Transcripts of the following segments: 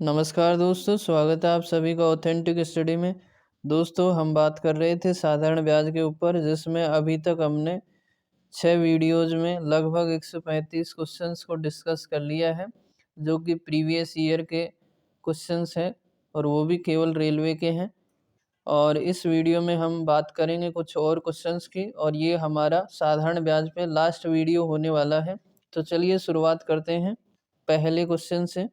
नमस्कार दोस्तों, स्वागत है आप सभी का ऑथेंटिक स्टडी में। दोस्तों, हम बात कर रहे थे साधारण ब्याज के ऊपर, जिसमें अभी तक हमने 6 वीडियोज़ में लगभग 135 क्वेश्चंस को डिस्कस कर लिया है, जो कि प्रीवियस ईयर के क्वेश्चंस हैं और वो भी केवल रेलवे के हैं। और इस वीडियो में हम बात करेंगे कुछ और क्वेश्चंस की, और ये हमारा साधारण ब्याज पे लास्ट वीडियो होने वाला है। तो चलिए शुरुआत करते हैं पहले क्वेश्चन से।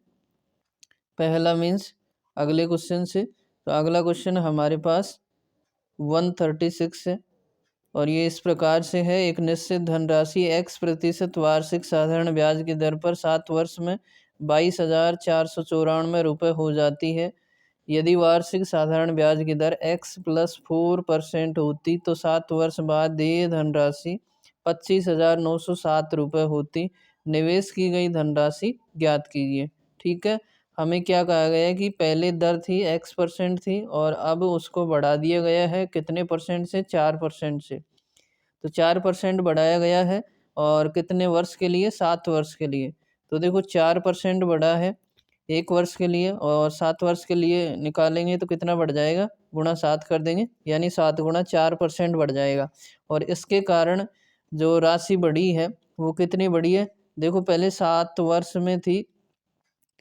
पहला मीन्स अगले क्वेश्चन से। तो अगला क्वेश्चन हमारे पास 136 है और ये इस प्रकार से है। एक निश्चित धनराशि x% वार्षिक साधारण ब्याज की दर पर 7 वर्ष में 22,494 रुपये हो जाती है। यदि वार्षिक साधारण ब्याज की दर x+4% होती तो 7 वर्ष बाद ये धनराशि 25,907 रुपये होती। निवेश की गई धनराशि ज्ञात कीजिए। ठीक है, हमें क्या कहा गया है कि पहले दर थी x% थी और अब उसको बढ़ा दिया गया है कितने परसेंट से, 4% से। तो 4% बढ़ाया गया है और कितने वर्ष के लिए, 7 वर्ष के लिए। तो देखो 4% बढ़ा है 1 वर्ष के लिए और 7 वर्ष के लिए निकालेंगे तो कितना बढ़ जाएगा, गुणा 7 कर देंगे, यानी 7 गुणा 4% बढ़ जाएगा। और इसके कारण जो राशि बढ़ी है वो कितनी बढ़ी है, देखो पहले 7 वर्ष में थी,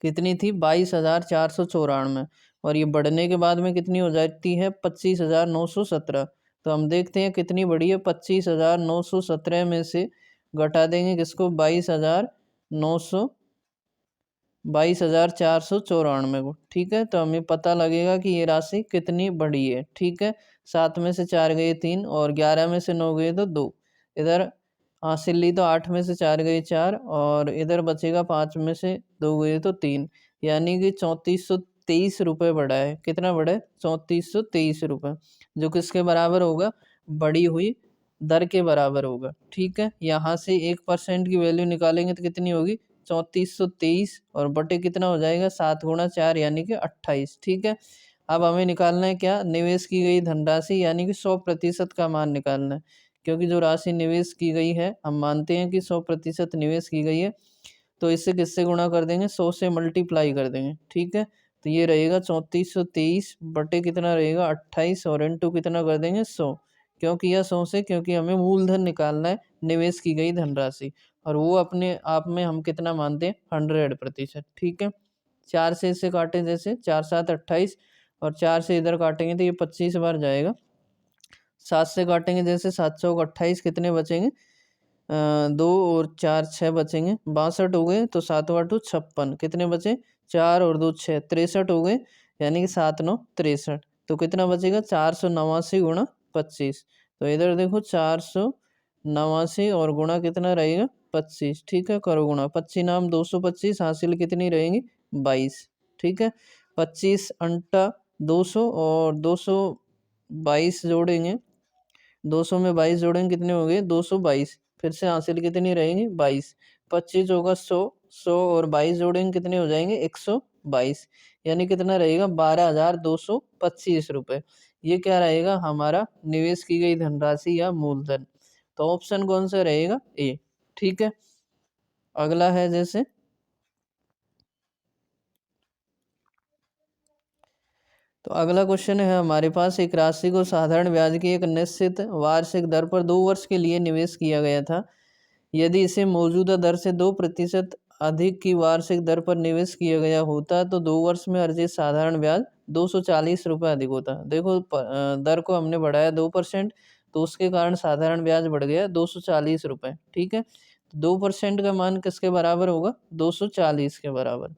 कितनी थी, 22,494, और ये बढ़ने के बाद में कितनी हो जाती है, 25,917। तो हम देखते हैं कितनी बढ़ी है, 25,917 में से घटा देंगे किसको, 22,494 को। ठीक है, तो हमें पता लगेगा कि ये राशि कितनी बढ़ी है। ठीक है, 7 में से 4 गए 3 और 11 में से 9 गए तो 2। इधर हासिल ली तो 8 में से 4 गए 4 और इधर बचेगा 5 में से 2 गए तो 3, यानी कि 3423 रुपये बढ़ा है। कितना बढ़ा है, 3423 रुपये, जो किसके बराबर होगा, बढ़ी हुई दर के बराबर होगा। ठीक है, यहाँ से 1% की वैल्यू निकालेंगे तो कितनी होगी, 3423 और बटे कितना हो जाएगा, 7 गुणा 4 यानी कि 28। ठीक है, अब हमें निकालना है क्या, निवेश की गई धनराशि, यानी कि 100% का मान निकालना है। क्योंकि जो राशि निवेश की गई है, हम मानते हैं कि 100% निवेश की गई है, तो इसे किससे गुणा कर देंगे, 100 से मल्टीप्लाई कर देंगे। ठीक है, तो ये रहेगा 3423 बटे कितना रहेगा 28 और इंटू कितना कर देंगे 100। क्यों किया 100 से, क्योंकि हमें मूलधन निकालना है, निवेश की गई धनराशि, और वो अपने आप में हम कितना मानते हैं, 100%। ठीक है, 4 से इसे काटे, जैसे 4 7 28 और 4 से इधर काटेंगे तो ये 25 बार जाएगा। 7 से काटेंगे जैसे 7 चौक 28, कितने बचेंगे, 2 और 4 6 बचेंगे, 62 हो गए। तो 7 8 56, कितने बचे, 4 और 2 6, 63 हो गए, यानी कि 7 9 63। तो कितना बचेगा, 489 गुणा 25। तो इधर देखो 489 और गुणा कितना रहेगा 25। ठीक है, करो गुणा, 25 नाम 225, हासिल कितनी रहेंगी 22। ठीक है, 25 अंटा 200 और 222 जोड़ेंगे, 200 में 22 जोड़ेंगे, कितने हो गए 222। फिर से हासिल कितनी रहेंगी 22। 25 होगा 100, 100 और 22 जोड़ेंगे, कितने हो जाएंगे 122, यानी कितना रहेगा 12,225 रुपये। ये क्या रहेगा, हमारा निवेश की गई धनराशि या मूलधन। तो ऑप्शन कौन सा रहेगा, ए। ठीक है, अगला है जैसे, तो अगला क्वेश्चन है हमारे पास, एक राशि को साधारण ब्याज की एक निश्चित वार्षिक दर पर 2 वर्ष के लिए निवेश किया गया था। यदि इसे मौजूदा दर से 2% अधिक की वार्षिक दर पर निवेश किया गया होता तो 2 वर्ष में अर्जित साधारण ब्याज 240 रुपये अधिक होता। देखो दर को हमने बढ़ाया 2%, तो उसके कारण साधारण ब्याज बढ़ गया 240 रुपये। ठीक है, 2% का मान किसके बराबर होगा, 240 के बराबर।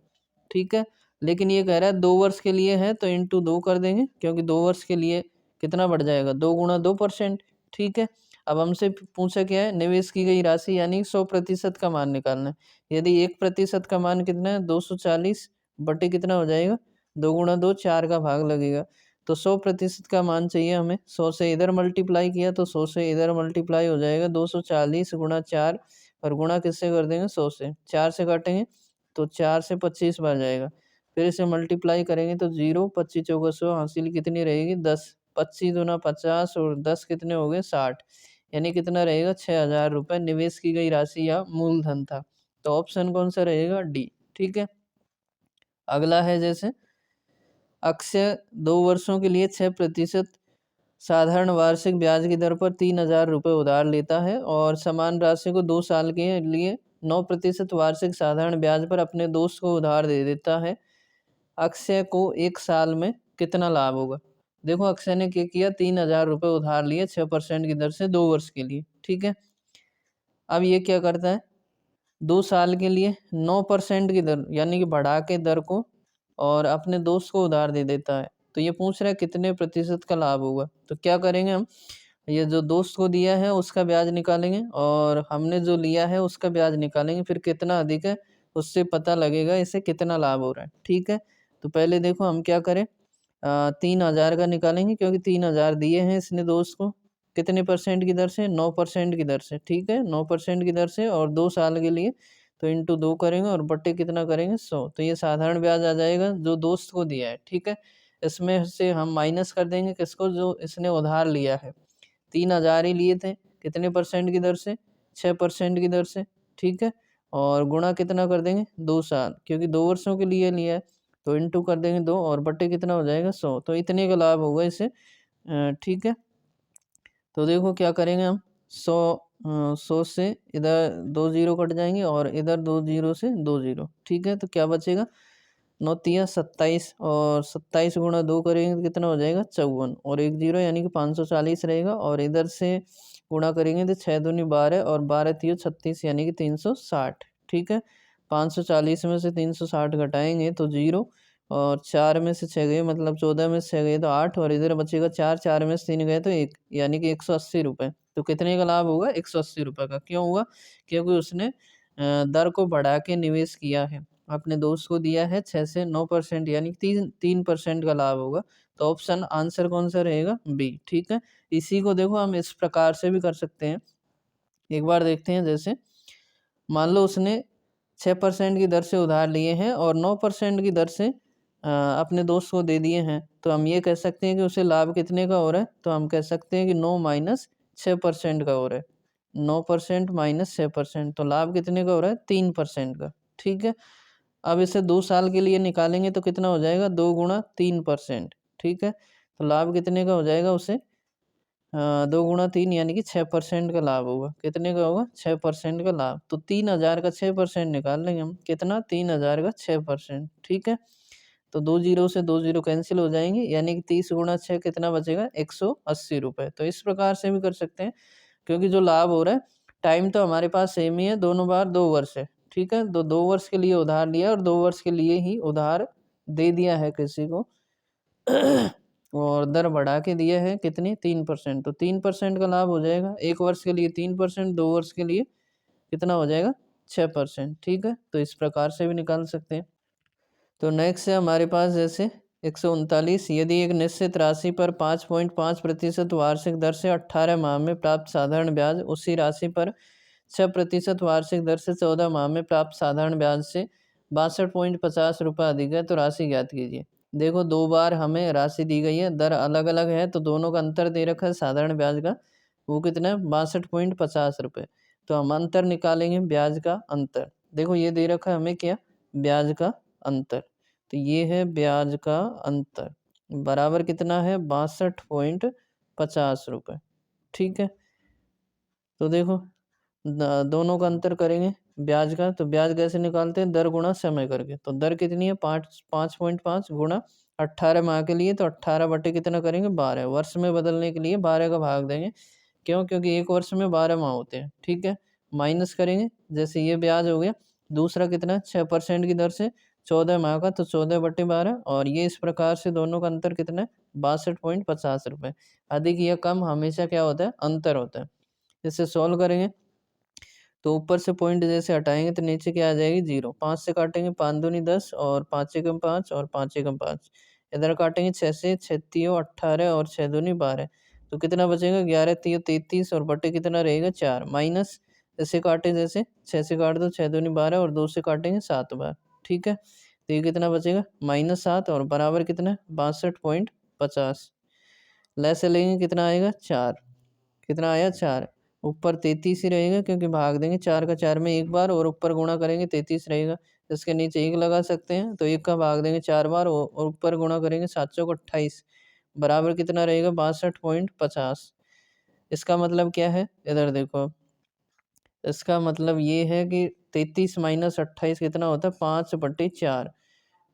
ठीक है, लेकिन ये कह रहा है 2 वर्ष के लिए है तो इंटू 2 कर देंगे, क्योंकि 2 वर्ष के लिए कितना बढ़ जाएगा, 2 गुणा 2%। ठीक है, अब हमसे पूछा क्या है, निवेश की गई राशि यानी 100% का मान निकालना है। यदि 1% का मान कितना है 240 बटे कितना हो जाएगा, 2 गुणा 2, 4 का भाग लगेगा। तो 100% का मान चाहिए हमें, 100 से इधर मल्टीप्लाई किया तो 100 से इधर मल्टीप्लाई हो जाएगा, 240 गुणा 4 और गुणा किससे कर देंगे 100 से, 4 से काटेंगे तो 4 से 25 बार जाएगा। फिर इसे मल्टीप्लाई करेंगे तो 0, 25 चौका 100, हासिल कितनी रहेगी 10, 25 दूना 50 और 10 कितने हो गए 60, यानी कितना रहेगा 6,000 रुपये निवेश की गई राशि या मूलधन था। तो ऑप्शन कौन सा रहेगा, डी। ठीक है, अगला है जैसे अक्षय 2 वर्षों के लिए 6% साधारण वार्षिक ब्याज की दर पर 3,000 रुपये उधार लेता है और समान राशि को 2 साल के लिए 9% वार्षिक साधारण ब्याज पर अपने दोस्त को उधार दे देता है। अक्षय को 1 साल में कितना लाभ होगा? देखो अक्षय ने क्या किया, 3,000 रुपये उधार लिए 6% की दर से 2 वर्ष के लिए, ठीक है। अब ये क्या करता है, 2 साल के लिए 9% की दर यानी कि बढ़ा के दर को और अपने दोस्त को उधार दे देता है। तो ये पूछ रहा है कितने प्रतिशत का लाभ होगा। तो क्या करेंगे हम, ये जो दोस्त को दिया है उसका ब्याज निकालेंगे और हमने जो लिया है उसका ब्याज निकालेंगे, फिर कितना अधिक है उससे पता लगेगा इसे कितना लाभ हो रहा है, ठीक है। तो पहले देखो हम क्या करें, 3,000 का निकालेंगे क्योंकि 3,000 दिए हैं इसने दोस्त को, कितने परसेंट की दर से, 9% की दर से, ठीक है, 9% की दर से और 2 साल के लिए। तो इंटू 2 करेंगे और बट्टे कितना करेंगे, 100। तो ये साधारण ब्याज आ जाएगा जो दोस्त को दिया है, ठीक है। इसमें से हम माइनस कर देंगे किसको, जो इसने उधार लिया है, 3,000 ही लिए थे, कितने परसेंट की दर से, 6% की दर से, ठीक है। और गुणा कितना कर देंगे, 2 साल, क्योंकि 2 वर्षों के लिए लिया है। तो इंटू कर देंगे 2 और बट्टे कितना हो जाएगा, 100। तो इतने का लाभ होगा इसे, ठीक है। तो देखो क्या करेंगे हम, 100 से इधर 2 जीरो कट जाएंगे और इधर 2 जीरो से 2 जीरो, ठीक है। तो क्या बचेगा, 9×3 = 27 और 27 गुणा 2 करेंगे तो कितना हो जाएगा, 54 और 1 जीरो यानी कि 540 रहेगा। और इधर से गुणा करेंगे तो 6×2 = 12 और 12×3 = 36 यानी कि 360, ठीक है। 540 में से 360 घटाएंगे तो 0 और 4 में से 6 गए मतलब 14 में से 6 गए तो 8 और इधर बचेगा 4, 4 में से 3 गए तो 1 यानी कि 180 रुपये। तो कितने का लाभ होगा, 180 रुपये का। क्यों हुआ, क्योंकि उसने दर को बढ़ा के निवेश किया है, अपने दोस्त को दिया है 6 से 9% यानी कि 3% का लाभ होगा। तो ऑप्शन आंसर कौन सा रहेगा, बी, ठीक है। इसी को देखो हम इस प्रकार से भी कर सकते हैं, एक बार देखते हैं। जैसे मान लो उसने 6% की दर से उधार लिए हैं और 9% की दर से अपने दोस्त को दे दिए हैं, तो हम ये कह सकते हैं कि उसे लाभ कितने का हो रहा है। तो हम कह सकते हैं कि 9 माइनस 6% का हो रहा है, 9% माइनस 6%, तो लाभ कितने का हो रहा है, 3% का, ठीक है। अब इसे 2 साल के लिए निकालेंगे तो कितना हो जाएगा, 2 × 3%, ठीक है। तो लाभ कितने का हो जाएगा उसे, 2 × 3 यानी कि 6% का लाभ होगा। कितने का होगा, 6% का लाभ। तो 3,000 का 6% निकाल लेंगे हम, कितना, 3,000 का 6%, ठीक है। तो 2 जीरो से 2 जीरो कैंसिल हो जाएंगे यानी कि 30 × 6 कितना बचेगा, 180 रुपये। तो इस प्रकार से भी कर सकते हैं, क्योंकि जो लाभ हो रहा है, टाइम तो हमारे पास सेम ही है, दोनों बार 2 वर्ष है, ठीक है। 2 वर्ष के लिए उधार लिया और 2 वर्ष के लिए ही उधार दे दिया है किसी को और दर बढ़ा के दिया है कितनी, 3%। तो 3% का लाभ हो जाएगा, 1 वर्ष के लिए 3%, 2 वर्ष के लिए कितना हो जाएगा, 6%, ठीक है। तो इस प्रकार से भी निकाल सकते हैं। तो नेक्स्ट है हमारे पास जैसे 139, यदि एक निश्चित राशि पर 5.5% वार्षिक दर से 18 माह में प्राप्त साधारण ब्याज उसी राशि पर 6% वार्षिक दर से 14 माह में प्राप्त साधारण ब्याज से 62.50 रुपये अधिक है, तो राशि ज्ञात कीजिए। देखो 2 बार हमें राशि दी गई है, दर अलग अलग है, तो दोनों का अंतर दे रखा है साधारण ब्याज का, वो कितना है, 62.50 रुपये। तो हम अंतर निकालेंगे, ब्याज का अंतर। देखो ये दे रखा है हमें क्या, ब्याज का अंतर। तो ये है ब्याज का अंतर, बराबर कितना है, 62.50 रुपये, ठीक है। तो देखो दोनों का अंतर करेंगे ब्याज का, तो ब्याज कैसे निकालते हैं, दर गुणा समय करके। तो दर कितनी है, 5.5 गुणा 18 माह के लिए, तो 18 बटे कितना करेंगे, 12। वर्ष में बदलने के लिए 12 का भाग देंगे, क्यों, क्योंकि एक वर्ष में 12 माह होते हैं, ठीक है। माइनस करेंगे, जैसे ये ब्याज हो गया, दूसरा कितना, 6% की दर से 14 माह का, तो 14/12। और ये इस प्रकार से दोनों का अंतर कितना है, 62.50 रुपये। अधिक या कम हमेशा क्या होता है, अंतर होता है। इसे सॉल्व करेंगे तो ऊपर से पॉइंट जैसे हटाएंगे तो नीचे क्या आ जाएगी, 0। 5 से काटेंगे, 5 दूनी 10 और 5 एकम 5 और 5 एकम 5। इधर काटेंगे 6 से, 6 तियो 18 और 6 दूनी 12। तो कितना बचेगा, 11 तियो 33 और बटे कितना रहेगा, 4। माइनस ऐसे काटे, जैसे 6 से काट दो, 6 दूनी 12 और 2 से काटेंगे 7 बार, ठीक है। तो ये कितना बचेगा, -7 और बराबर कितना, 62.50। लेस से लेंगे कितना आएगा, 4। कितना आया, 4। ऊपर 33 ही रहेगा क्योंकि भाग देंगे 4 का 4 में एक बार और ऊपर गुणा करेंगे 33 रहेगा। इसके नीचे 1 लगा सकते हैं, तो 1 का भाग देंगे 4 बार और ऊपर गुणा करेंगे 7 चौक 28 बराबर कितना रहेगा 62.50। इसका मतलब क्या है, इधर देखो, इसका मतलब ये है कि 33 माइनस 28 कितना होता है 5/4,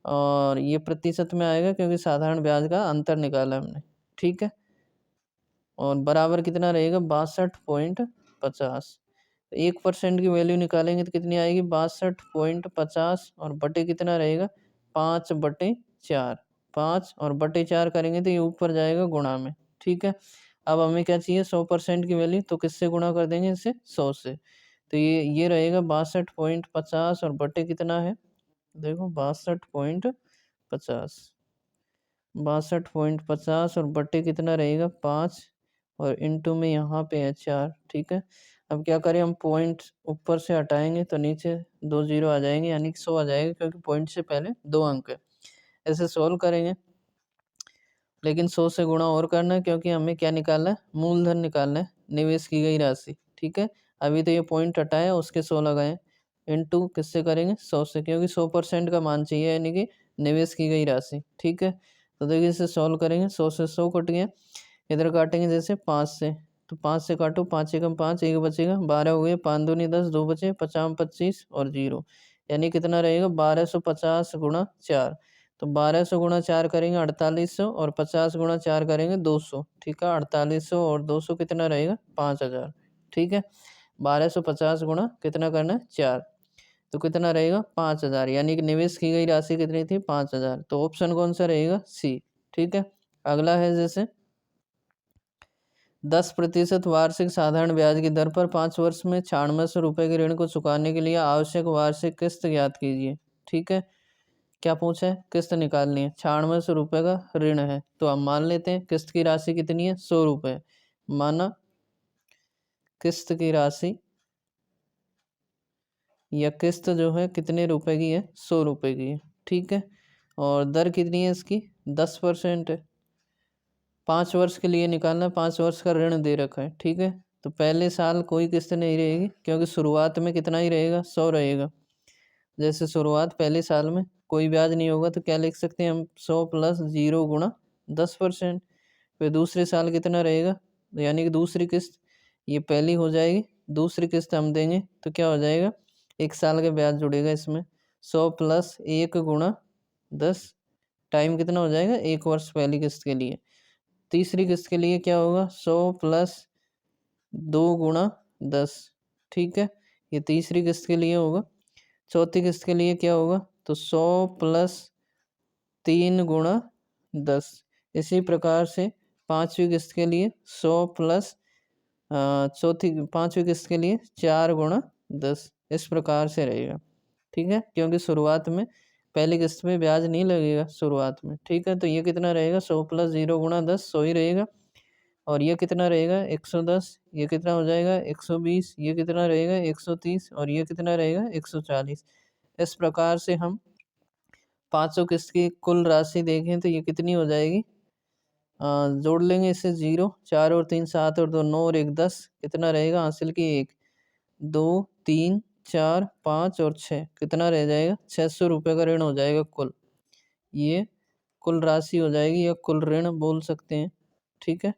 और ये प्रतिशत में आएगा क्योंकि साधारण ब्याज का अंतर निकाला हमने, ठीक है। और बराबर कितना रहेगा 62.50। 1% की वैल्यू निकालेंगे तो कितनी आएगी 62.50, और बटे कितना रहेगा 5/4। 5 और बटे 4 करेंगे तो ये ऊपर जाएगा गुणा में, ठीक है। अब हमें क्या चाहिए 100% की वैल्यू, तो किससे गुणा कर देंगे इसे 100 से, तो ये रहेगा 62.50 और बटे कितना है, देखो 62.50, 62.50 और बटे कितना रहेगा 5, और इंटू में यहाँ पे है 4, ठीक है। अब क्या करें हम, पॉइंट ऊपर से हटाएंगे तो नीचे 2 जीरो आ जाएंगे, यानी कि 100 आ जाएगा, क्योंकि पॉइंट से पहले 2 अंक है। ऐसे सोल्व करेंगे, लेकिन 100 से गुणा और करना है, क्योंकि हमें क्या निकालना है, मूलधन निकालना है, निवेश की गई राशि, ठीक है। अभी तो ये पॉइंट हटाया, उसके 100 लगाए, इंटू किससे करेंगे 100 से, क्योंकि 100% का मान चाहिए, यानी कि निवेश की गई राशि, ठीक है। तो देखिए इसे सॉल्व करेंगे, 100 से 100 कट गया, इधर काटेंगे जैसे 5 से, तो 5 से काटो, 5 एकम 5, 1 बचेगा, 12 हो गए, 5 दूनी 10, 2 बचे, 50 25 और 0, यानी कितना रहेगा 1250 गुणा 4। तो 1200 गुणा 4 करेंगे 4800, और 50 गुणा 4 करेंगे 200, ठीक है। 4800 और 200 कितना रहेगा 5000, ठीक है। 1250 गुणा कितना करना है 4, तो कितना रहेगा 5000, यानी कि निवेश की गई राशि कितनी थी 5000, तो ऑप्शन कौन सा रहेगा सी, ठीक है। अगला है जैसे 10% वार्षिक साधारण ब्याज की दर पर 5 वर्ष में 9600 रुपये के ऋण को चुकाने के लिए आवश्यक वार्षिक किस्त ज्ञात कीजिए, ठीक है। क्या पूछा है, किस्त निकालनी है, 9600 रुपये का ऋण है, तो हम मान लेते हैं किस्त की राशि कितनी है 100 रुपये, माना किस्त की राशि या किस्त जो है कितने रुपए की है 100 रुपये की है, ठीक है। और दर कितनी है इसकी 10% है, 5 वर्ष के लिए निकालना, 5 वर्ष का ऋण दे रखा है, ठीक है। तो पहले साल कोई किस्त नहीं रहेगी, क्योंकि शुरुआत में कितना ही रहेगा 100 रहेगा। जैसे शुरुआत पहले साल में कोई ब्याज नहीं होगा, तो क्या लिख सकते हैं हम 100 प्लस 0 गुणा 10%। फिर दूसरे साल कितना रहेगा, यानी कि दूसरी किस्त, ये पहली हो जाएगी, दूसरी किस्त हम देंगे तो क्या हो जाएगा 1 साल का ब्याज जुड़ेगा इसमें, 100 प्लस 1 गुणा 10, टाइम कितना हो जाएगा 1 वर्ष पहली किस्त के लिए। तीसरी किस्त के लिए क्या होगा 100 प्लस 2 गुणा 10, ठीक है, ये तीसरी किस्त के लिए होगा। चौथी किस्त के लिए क्या होगा, तो 100 प्लस 3 गुणा 10, इसी प्रकार से पाँचवीं किस्त के लिए 100 प्लस चौथी पाँचवीं किस्त के लिए 4 गुणा 10, इस प्रकार से रहेगा, ठीक है। क्योंकि शुरुआत में पहली किस्त में ब्याज नहीं लगेगा शुरुआत में, ठीक है। तो ये कितना रहेगा 100 प्लस 0 गुणा 10, 100 ही रहेगा, और ये कितना रहेगा 110, ये कितना हो जाएगा 120, ये कितना रहेगा 130, और ये कितना रहेगा 140। इस प्रकार से हम 500 किस्त की कुल राशि देखें तो ये कितनी हो जाएगी, जोड़ लेंगे इससे 0, 4 और 3 7 और 2 9 और 1 10, कितना रहेगा हासिल की 1 2 3 4 5 और 6, कितना रह जाएगा 600 रुपये का ऋण हो जाएगा कुल। ये कुल राशि हो जाएगी, या कुल ऋण बोल सकते हैं, ठीक है।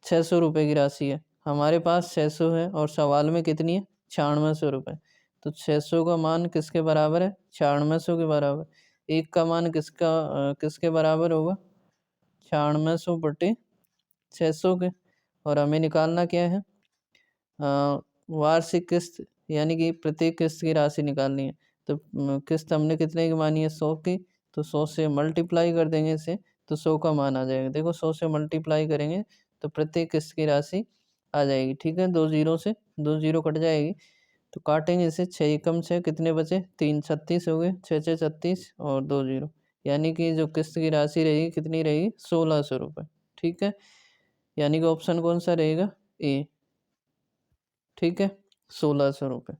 600 रुपये की राशि है, हमारे पास 600 है, और सवाल में कितनी है 9600 रुपये, तो 600 का मान किसके बराबर है 9600 के बराबर। एक का मान किसके बराबर होगा 9600 बटे 600 के, और हमें निकालना क्या है वार्षिक किस्त, यानी कि प्रत्येक किस्त की राशि निकालनी है। तो किस्त हमने कितने की मानी है 100 की, तो 100 से मल्टीप्लाई कर देंगे इसे, तो 100 का मान आ जाएगा। देखो 100 से मल्टीप्लाई करेंगे तो प्रत्येक किस्त की राशि आ जाएगी, ठीक है। 2 जीरो से 2 जीरो कट जाएगी, तो काटेंगे इसे, 6 एकम 6 कितने बचे 3, 36 हो गए, 6 6 36 और 2 जीरो, यानी कि जो किस्त की राशि रहेगी कितनी रहेगी 1600 रुपये, ठीक है। यानी कि ऑप्शन कौन सा रहेगा ए, ठीक है, 1600 रुपये।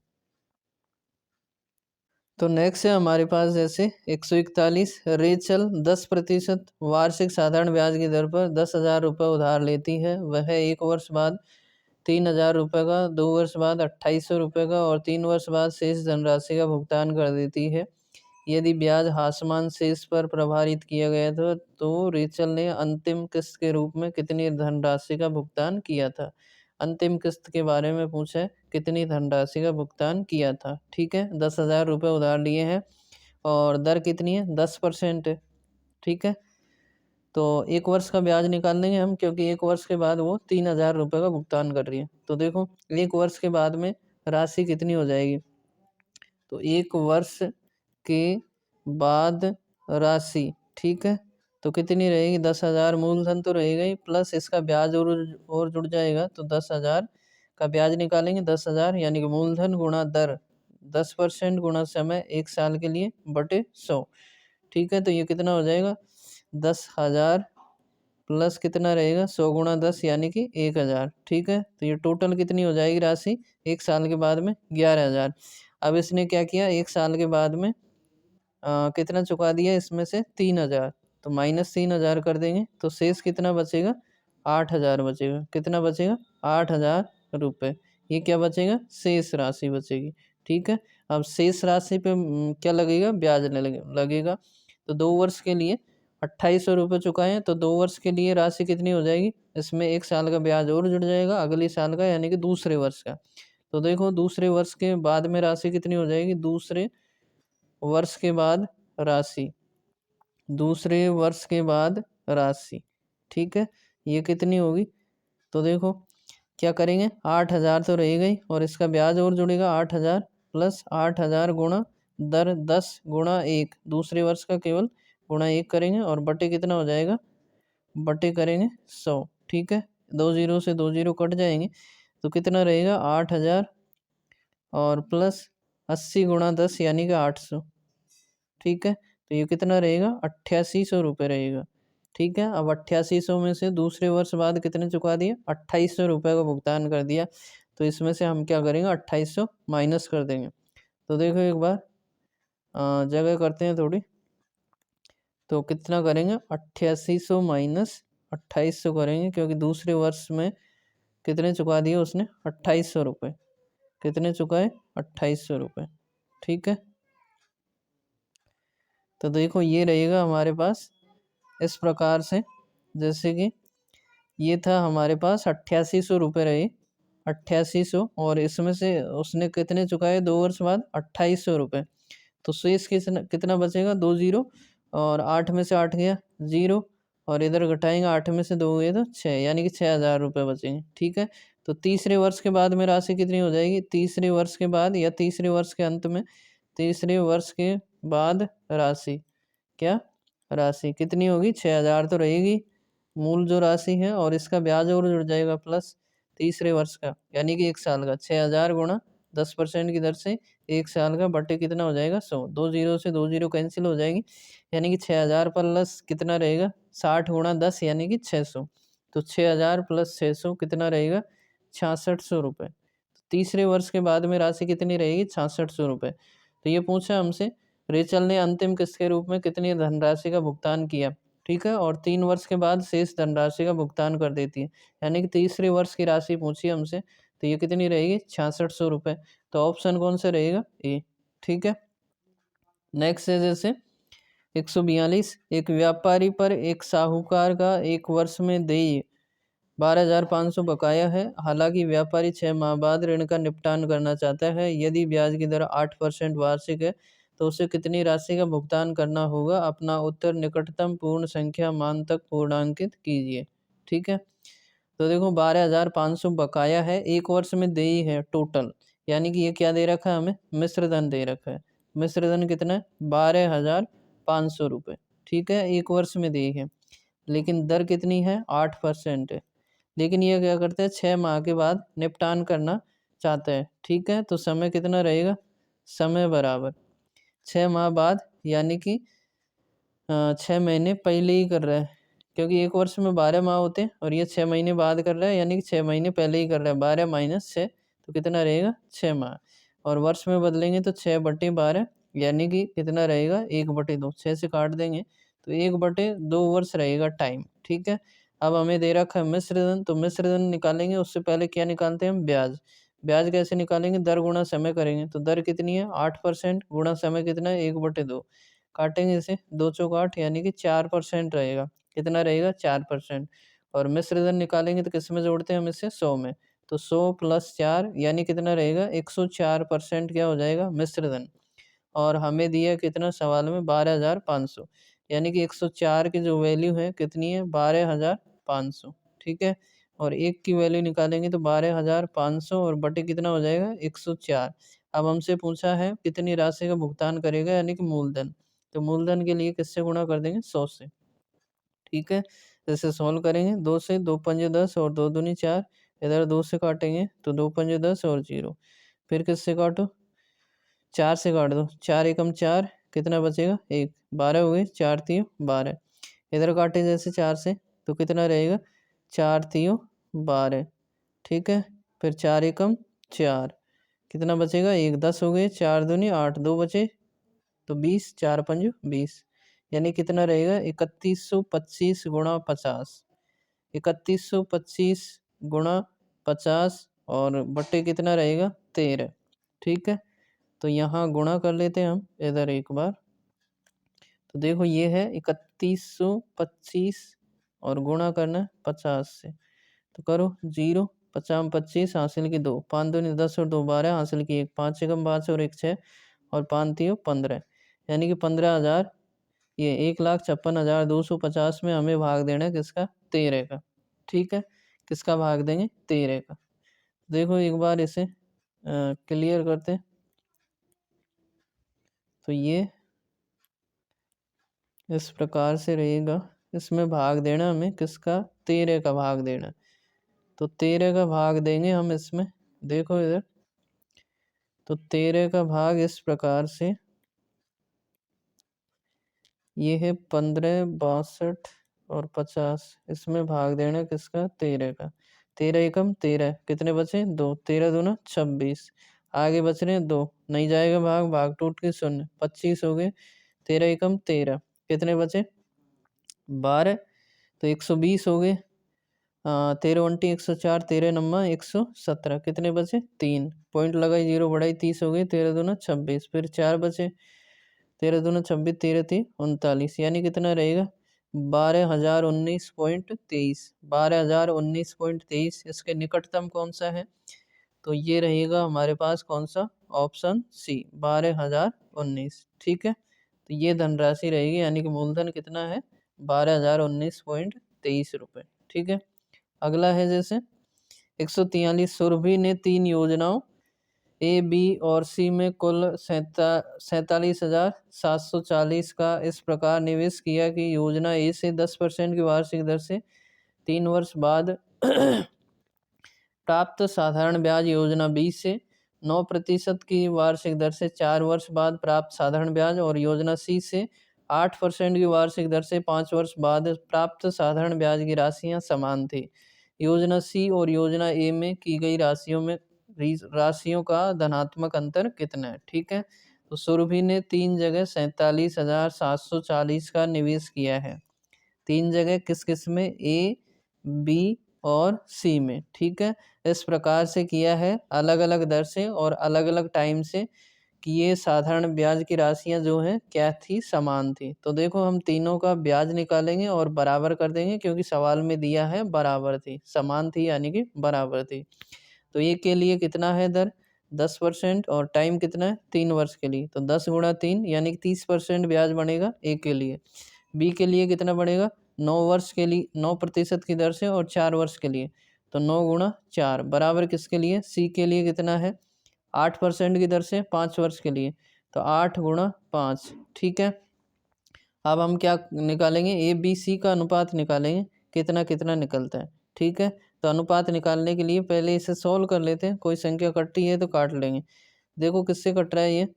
तो नेक्स्ट है हमारे पास जैसे 141, रेचल 10% वार्षिक साधारण ब्याज की दर पर 10,000 रुपये उधार लेती है। वह 1 वर्ष बाद 3,000 रुपये का, 2 वर्ष बाद 2,800 रुपये का और 3 वर्ष बाद शेष धनराशि का भुगतान कर देती है। यदि ब्याज हासमान शेष पर प्रभावित किया गया था तो रेचल ने अंतिम किस्त के रूप में कितनी धनराशि का भुगतान किया था। अंतिम किस्त के बारे में पूछा है, कितनी धनराशि का भुगतान किया था। ठीक है, 10,000 रुपये उधार लिए हैं और दर कितनी है, 10% है। ठीक है, तो 1 वर्ष का ब्याज निकाल देंगे हम, क्योंकि 1 वर्ष के बाद वो 3,000 रुपये का भुगतान कर रही है। तो देखो 1 वर्ष के बाद में राशि कितनी हो जाएगी, तो 1 वर्ष के बाद राशि, ठीक है, तो कितनी रहेगी, 10,000 मूलधन तो रहेगा ही, प्लस इसका ब्याज और जुड़ जाएगा, तो 10,000 का ब्याज निकालेंगे। 10,000 यानी कि मूलधन गुणा दर 10% गुणा समय 1 साल के लिए बटे 100। ठीक है, तो ये कितना हो जाएगा, 10,000 प्लस कितना रहेगा, 100 गुणा 10 यानी कि 1,000। ठीक है, तो ये टोटल कितनी हो जाएगी राशि 1 साल के बाद में, 11,000। अब इसने क्या किया, 1 साल के बाद में कितना चुका दिया, इसमें से 3,000, तो माइनस 3,000 कर देंगे, तो शेष कितना बचेगा, 8,000 बचेगा। कितना बचेगा, 8,000 रुपये। ये क्या बचेगा, शेष राशि बचेगी। ठीक है, अब शेष राशि पे क्या लगेगा, ब्याज लगेगा। तो 2 वर्ष के लिए 2,800 रुपये चुकाए हैं, तो 2 वर्ष के लिए राशि कितनी हो जाएगी, इसमें 1 साल का ब्याज और जुड़ जाएगा अगले साल का, यानी कि दूसरे वर्ष का। तो देखो दूसरे वर्ष के बाद में राशि कितनी हो जाएगी, दूसरे वर्ष के बाद राशि, दूसरे वर्ष के बाद राशि। ठीक है, ये कितनी होगी, तो देखो क्या करेंगे, 8,000 तो रहेगा ही और इसका ब्याज और जुड़ेगा 8,000 प्लस 8,000 गुणा दर 10 गुणा 1, दूसरे वर्ष का केवल गुणा 1 करेंगे और बटे कितना हो जाएगा, बटे करेंगे 100। ठीक है, 2 जीरो से 2 जीरो कट जाएंगे, तो कितना रहेगा, 8,000 और प्लस 80 गुणा 10 यानी कि 800। ठीक है, तो ये कितना रहेगा, 8,800 रुपये रहेगा। ठीक है, अब 8,800 में से दूसरे वर्ष बाद कितने चुका दिया, 2,800 रुपये का भुगतान कर दिया, तो इसमें से हम क्या करेंगे, 2,800 माइनस कर देंगे। तो देखो एक बार जगह करते हैं थोड़ी, तो कितना करेंगे, 8,800 माइनस 2,800 करेंगे, क्योंकि दूसरे वर्ष में कितने चुका दिए उसने, 2,800 रुपये। कितने चुकाए, 2,800 रुपये। ठीक है, तो देखो ये रहेगा हमारे पास इस प्रकार से, जैसे कि ये था हमारे पास 8,800 रुपये रहे, 8,800, और इसमें से उसने कितने चुकाए 2 वर्ष बाद, 2,800 रुपये। तो शेष कितना बचेगा, 2 जीरो, और 8 में से 8 गया 0, और इधर घटाएंगे 8 में से 2 गए तो 6, यानी कि 6,000 रुपये बचेंगे। ठीक है, तो तीसरे वर्ष के बाद में राशि कितनी हो जाएगी, तीसरे वर्ष के बाद या तीसरे वर्ष के अंत में, तीसरे वर्ष के बाद राशि, क्या राशि कितनी होगी, 6,000 तो रहेगी मूल जो राशि है, और इसका ब्याज और जुड़ जाएगा प्लस तीसरे वर्ष का, यानी कि 1 साल का, 6,000 गुणा 10% की दर से 1 साल का बटे कितना हो जाएगा, 100। 2 जीरो से 2 जीरो कैंसिल हो जाएगी, यानी कि 6,000 प्लस कितना रहेगा, 60 गुणा 10 यानी कि 600। तो 6,000 प्लस 600 कितना रहेगा, 6,600 रुपये। तीसरे वर्ष के बाद में राशि कितनी रहेगी, 6,600 रुपये। तो ये पूछा हमसे, रेचल ने अंतिम किस्त के रूप में कितनी धनराशि का भुगतान किया। ठीक है, और 3 वर्ष के बाद शेष धनराशि का भुगतान कर देती है, यानी कि तीसरे वर्ष की राशि पूछी हमसे, तो ये कितनी रहेगी, 6,600 रुपये। तो ऑप्शन कौन सा रहेगा, ए। ठीक है, नेक्स्ट है जैसे 142, एक व्यापारी पर एक साहूकार का 1 वर्ष में देय 12,500 बकाया है। हालांकि व्यापारी 6 माह बाद ऋण का निपटान करना चाहता है। यदि ब्याज की दर 8% वार्षिक है तो उसे कितनी राशि का भुगतान करना होगा। अपना उत्तर निकटतम पूर्ण संख्या मान तक पूर्णांकित कीजिए। ठीक है, तो देखो 12,500 बकाया है, 1 वर्ष में देय है टोटल, यानी कि ये क्या दे रखा है हमें, मिश्र धन दे रखा है। मिश्र धन कितना है, 12,500 रुपये। ठीक है, 1 वर्ष में देय है, लेकिन दर कितनी है, 8% है। लेकिन ये क्या करते हैं, 6 माह के बाद निपटान करना चाहते हैं। ठीक है, तो समय कितना रहेगा, समय बराबर 6 माह बाद, यानी कि 6 महीने पहले ही कर रहा है, क्योंकि 1 वर्ष में 12 माह होते हैं और ये 6 महीने बाद कर रहा है, यानी कि 6 महीने पहले ही कर रहा है। 12 माइनस 6 तो कितना रहेगा, 6 माह, और वर्ष में बदलेंगे तो 6/12, यानी कि कितना रहेगा, 1/2, 6 से काट देंगे तो 1/2 वर्ष रहेगा टाइम। ठीक है, अब हमें दे रखा है मिश्र धन, तो मिश्र धन निकालेंगे उससे पहले क्या निकालते हैं हम, ब्याज। ब्याज कैसे निकालेंगे, दर गुणा समय करेंगे। तो दर कितनी है 8% गुणा समय कितना है 1/2, काटेंगे इसे, 2 चौक 8 यानी कि 4% रहेगा। कितना रहेगा 4%। और मिश्र धन निकालेंगे तो किस में जोड़ते हैं हम इसे, 100 में। तो 100 + 4 यानी कितना रहेगा 104% क्या हो जाएगा मिश्र धन। और हमें दिया कितना सवाल में 12,500, यानी कि 104 की जो वैल्यू है कितनी है 12,500, ठीक है। और एक की वैल्यू निकालेंगे तो 12,500 और बटे कितना हो जाएगा 104। अब हमसे पूछा है कितनी राशि का भुगतान करेगा, यानी कि मूलधन। तो मूलधन के लिए किससे गुणा कर देंगे 100 से, ठीक है। जैसे सॉल्व करेंगे, 2 से 2 पंजे 10 और 2 दूनी 4, इधर 2 से काटेंगे तो 2 पंजे 10 और 0, फिर किससे काटो 4 से काट दो, 4 एकम 4, कितना बचेगा 1, 12 हो गए, 4 तियो 12। इधर काटे जैसे 4 से तो कितना रहेगा 4 तियो 12, ठीक है। फिर 4 एकम 4, कितना बचेगा 1, 10 हो गए, 4 दूनी 8, 2 बचे तो 20, 4 पंज 20, यानी कितना रहेगा 3125 गुणा 50, 3125 गुणा 50 और बट्टे कितना रहेगा 13, ठीक है। तो यहाँ गुणा कर लेते हैं हम इधर एक बार। तो देखो ये है 3125 और गुणा करना है 50 से। तो करो 0, 50 25 हासिल की 2, 5 दूनी 10 और 2 12 हासिल की 1, 5 एकम 5 और 1 6 और 5 तियो 15, यानी कि 15,000, ये 1,56,250 में हमें भाग देना है किसका 13 का, ठीक है। किसका भाग देंगे 13 का। देखो एक बार इसे क्लियर करते हैं। तो ये इस प्रकार से रहेगा, इसमें भाग देना हमें किसका 13 का भाग देना। तो 13 का भाग देंगे हम इसमें, देखो इधर। तो 13 का भाग इस प्रकार से, ये है 15 62 और 50, इसमें भाग देना किसका 13 का। 13 एकम 13, कितने बचे 2, 13 दूना 26, आगे बच रहे हैं 2, नहीं जाएगा भाग, भाग टूट के 0, 25 हो गए, 13 एकम 13, कितने बचे 12, तो 120 हो गए, 13 उनटी 104, 13 नम्मा 117, कितने बचे 3, पॉइंट लगाई 0 बढ़ाई 30 हो गई, 13 दूना 26, फिर 4 बचे, 13 दूना 26, 13 थी 39, यानी कितना रहेगा 12,019.23, 12,019.23। इसके निकटतम कौन सा है, तो ये रहेगा हमारे पास कौन सा, ऑप्शन सी 12,019, ठीक है। तो ये धनराशि रहेगी, यानी कि मूलधन कितना है 12,019.23 रुपये, ठीक है। अगला है जैसे 143, सुरभि ने 3 योजनाओं ए बी और सी में कुल 47,740 का इस प्रकार निवेश किया कि योजना ए से 10% की वार्षिक दर से 3 वर्ष बाद प्राप्त साधारण ब्याज योजना बी से 9% की वार्षिक दर से 4 वर्ष बाद प्राप्त साधारण ब्याज और योजना सी से 8% की वार्षिक दर से 5 वर्ष बाद प्राप्त साधारण ब्याज की राशियां समान थी। योजना सी और योजना ए में की गई राशियों का धनात्मक अंतर कितना है, ठीक है। तो सुरभि ने 3 जगह 47,740 का निवेश किया है, 3 जगह किस किस में, ए बी और सी में, ठीक है। इस प्रकार से किया है अलग अलग दर से और अलग अलग टाइम से, कि ये साधारण ब्याज की राशियां जो हैं क्या थी, समान थी। तो देखो हम तीनों का ब्याज निकालेंगे और बराबर कर देंगे, क्योंकि सवाल में दिया है बराबर थी, समान थी यानी कि बराबर थी। तो ए के लिए कितना है दर 10% और टाइम कितना है 3 वर्ष के लिए, तो 10 गुणा 3 यानी कि 30% ब्याज बनेगा ए के लिए। बी के लिए कितना बढ़ेगा 9 वर्ष के लिए 9% की दर से और 4 वर्ष के लिए, तो 9 गुणा 4 बराबर किसके लिए, सी के लिए कितना है 8% की दर से 5 वर्ष के लिए, तो 8 गुणा 5, ठीक है। अब हम क्या निकालेंगे, ए बी सी का अनुपात निकालेंगे, कितना कितना निकलता है, ठीक है। तो अनुपात निकालने के लिए पहले इसे सोल्व कर लेते हैं, कोई संख्या कटती है तो काट लेंगे। देखो किससे कट रहा है, ये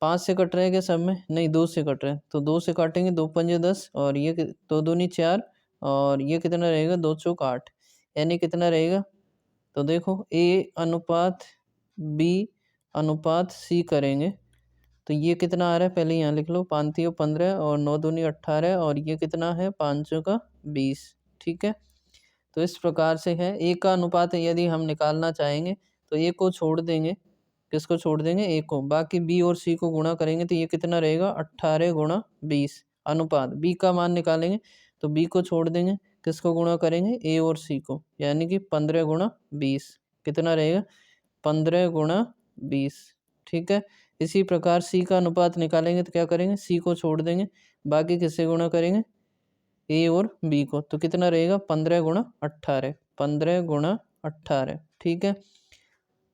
5 से कट रहा है क्या सब में, नहीं 2 से कट रहा है, तो 2 से काटेंगे, 2 पंजे 10 और ये 2 दूनी 4 और ये कितना रहेगा 2 चौक 8, यानी कितना रहेगा। तो देखो ए अनुपात बी अनुपात सी करेंगे, तो ये कितना आ रहा है पहले यहाँ लिख लो, 5 तियो 15 और 9 दूनी 18 और ये कितना है 5 का 20, ठीक है। तो इस प्रकार से है। ए का अनुपात यदि हम निकालना चाहेंगे तो ए को छोड़ देंगे, किसको छोड़ देंगे, ए को, बाकी बी और सी को गुणा करेंगे तो ये कितना रहेगा 18 गुणा 20 अनुपात। बी का मान निकालेंगे तो बी को छोड़ देंगे, किसको गुणा करेंगे, ए और सी को, यानी कि 15 गुणा 20 कितना रहेगा 15 गुणा 20, ठीक है। इसी प्रकार सी का अनुपात निकालेंगे तो क्या करेंगे, सी को छोड़ देंगे, बाकी किससे गुणा करेंगे, ए और बी को, तो कितना रहेगा 15 गुणा 18, 15 गुणा 18, ठीक है।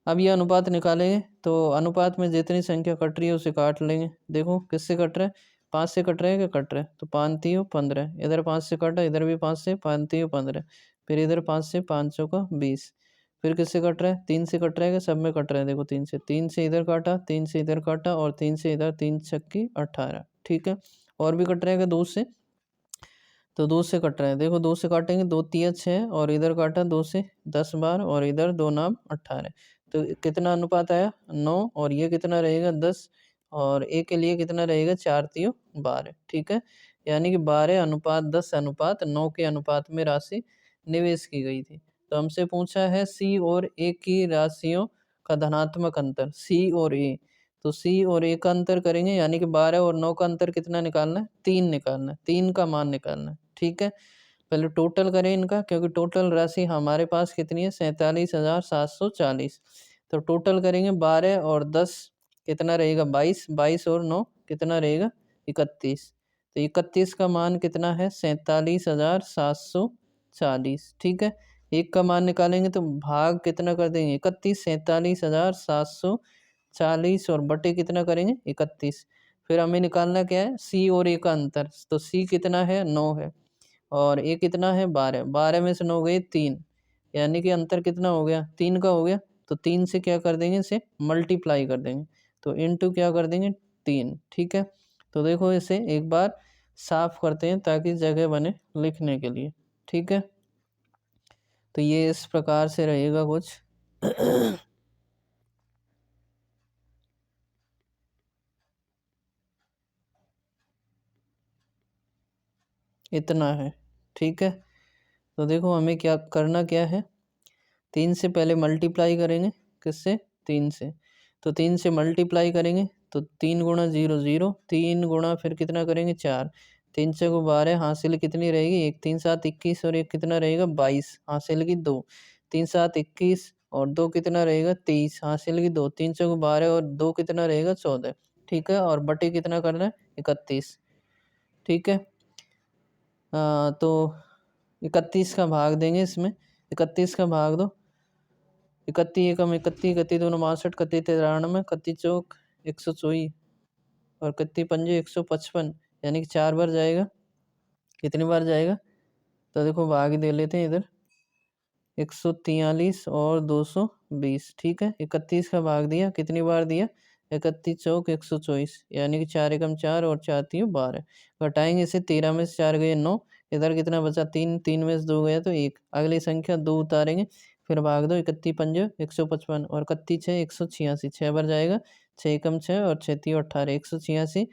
अब ये अनुपात निकालेंगे तो अनुपात में जितनी संख्या कट रही है उसे काट लेंगे। देखो किससे कट रहा है, 5 से कट रहा है, क्या कट रहा है, तो 5 3 15, इधर 5 से कटा, इधर भी 5 से, 5 3 15, फिर इधर 5 से, 5 चौका 20, फिर किससे कट रहा है, 3 से कट रहा है, सब में कट रहा है, देखो 3 से इधर काटा, 3 से इधर काटा और 3 से इधर, 3 छक्की 18, ठीक है। और भी कट रहेगा 2 से, तो 2 से कट रहा है, देखो 2 से काटेंगे, 2 3 6 और इधर काटा 2 से 10 बार और इधर 2 नाम 18, तो कितना अनुपात आया 9, और ये कितना रहेगा 10, और ए के लिए कितना रहेगा 4 3 12, ठीक है। यानी कि 12 अनुपात 10 अनुपात 9 के अनुपात में राशि निवेश की गई थी। तो हमसे पूछा है सी और ए की राशियों का धनात्मक अंतर, सी और ए, तो सी और ए का अंतर करेंगे, यानी कि 12 और 9 का अंतर कितना निकालना है, 3 निकालना है, 3 का मान निकालना है, ठीक है। पहले टोटल करें इनका, क्योंकि टोटल राशि हमारे पास कितनी है 47,740, तो टोटल करेंगे 12 और 10 कितना रहेगा 22, 22 और 9 कितना रहेगा 31, तो 31 का मान कितना है 47,740, ठीक है। एक का मान निकालेंगे तो भाग कितना कर देंगे 31, 47,740 और बटे कितना करेंगे 31, फिर हमें निकालना क्या है सी और ए का अंतर, तो सी कितना है 9 है और ए कितना है 12, 12 में से 9 गए 3, यानी कि अंतर कितना हो गया 3 का हो गया, तो 3 से क्या कर देंगे इसे मल्टीप्लाई कर देंगे, तो इनटू क्या कर देंगे 3, ठीक है। तो देखो इसे एक बार साफ करते हैं ताकि जगह बने लिखने के लिए, ठीक है। तो ये इस प्रकार से रहेगा कुछ इतना है, ठीक है। तो देखो हमें क्या करना क्या है, 3 से पहले मल्टीप्लाई करेंगे, किससे 3 से, तो 3 से मल्टीप्लाई करेंगे तो 3 गुणा 0 0, 3 गुणा फिर कितना करेंगे 4, 3 से को 12, हासिल कितनी रहेगी 1, 3 7 21 और 1 कितना रहेगा 22, हासिल की 2, 3 7 21 और 2 कितना रहेगा 23, हासिल की 2, 3 से को 12 और 2 कितना रहेगा 14, ठीक है। और बटे कितना करना है 31, ठीक है। तो 31 का भाग देंगे इसमें, 31 का भाग दो, 31 एकम 31, 31 दूनी 62, 31 93, 31 चौक 124 और 31 पंजे 155, यानी कि 4 बार जाएगा, कितनी बार जाएगा, तो देखो भाग ही दे लेते हैं इधर, 143 और 220, ठीक है। 31 का भाग दिया, कितनी बार दिया 31 चौक 124, यानी कि 4 एकम 4 और 4 3 12, घटाएंगे इसे, 13 में से 4 गए 9, इधर कितना बचा 3, 3 में से 2 गया तो 1, अगली संख्या 2 उतारेंगे, फिर भाग दो, 31 पंजे 155 और 31 6 186, 6 बार जाएगा, 6 एकम 6 और 6 3 18, 186,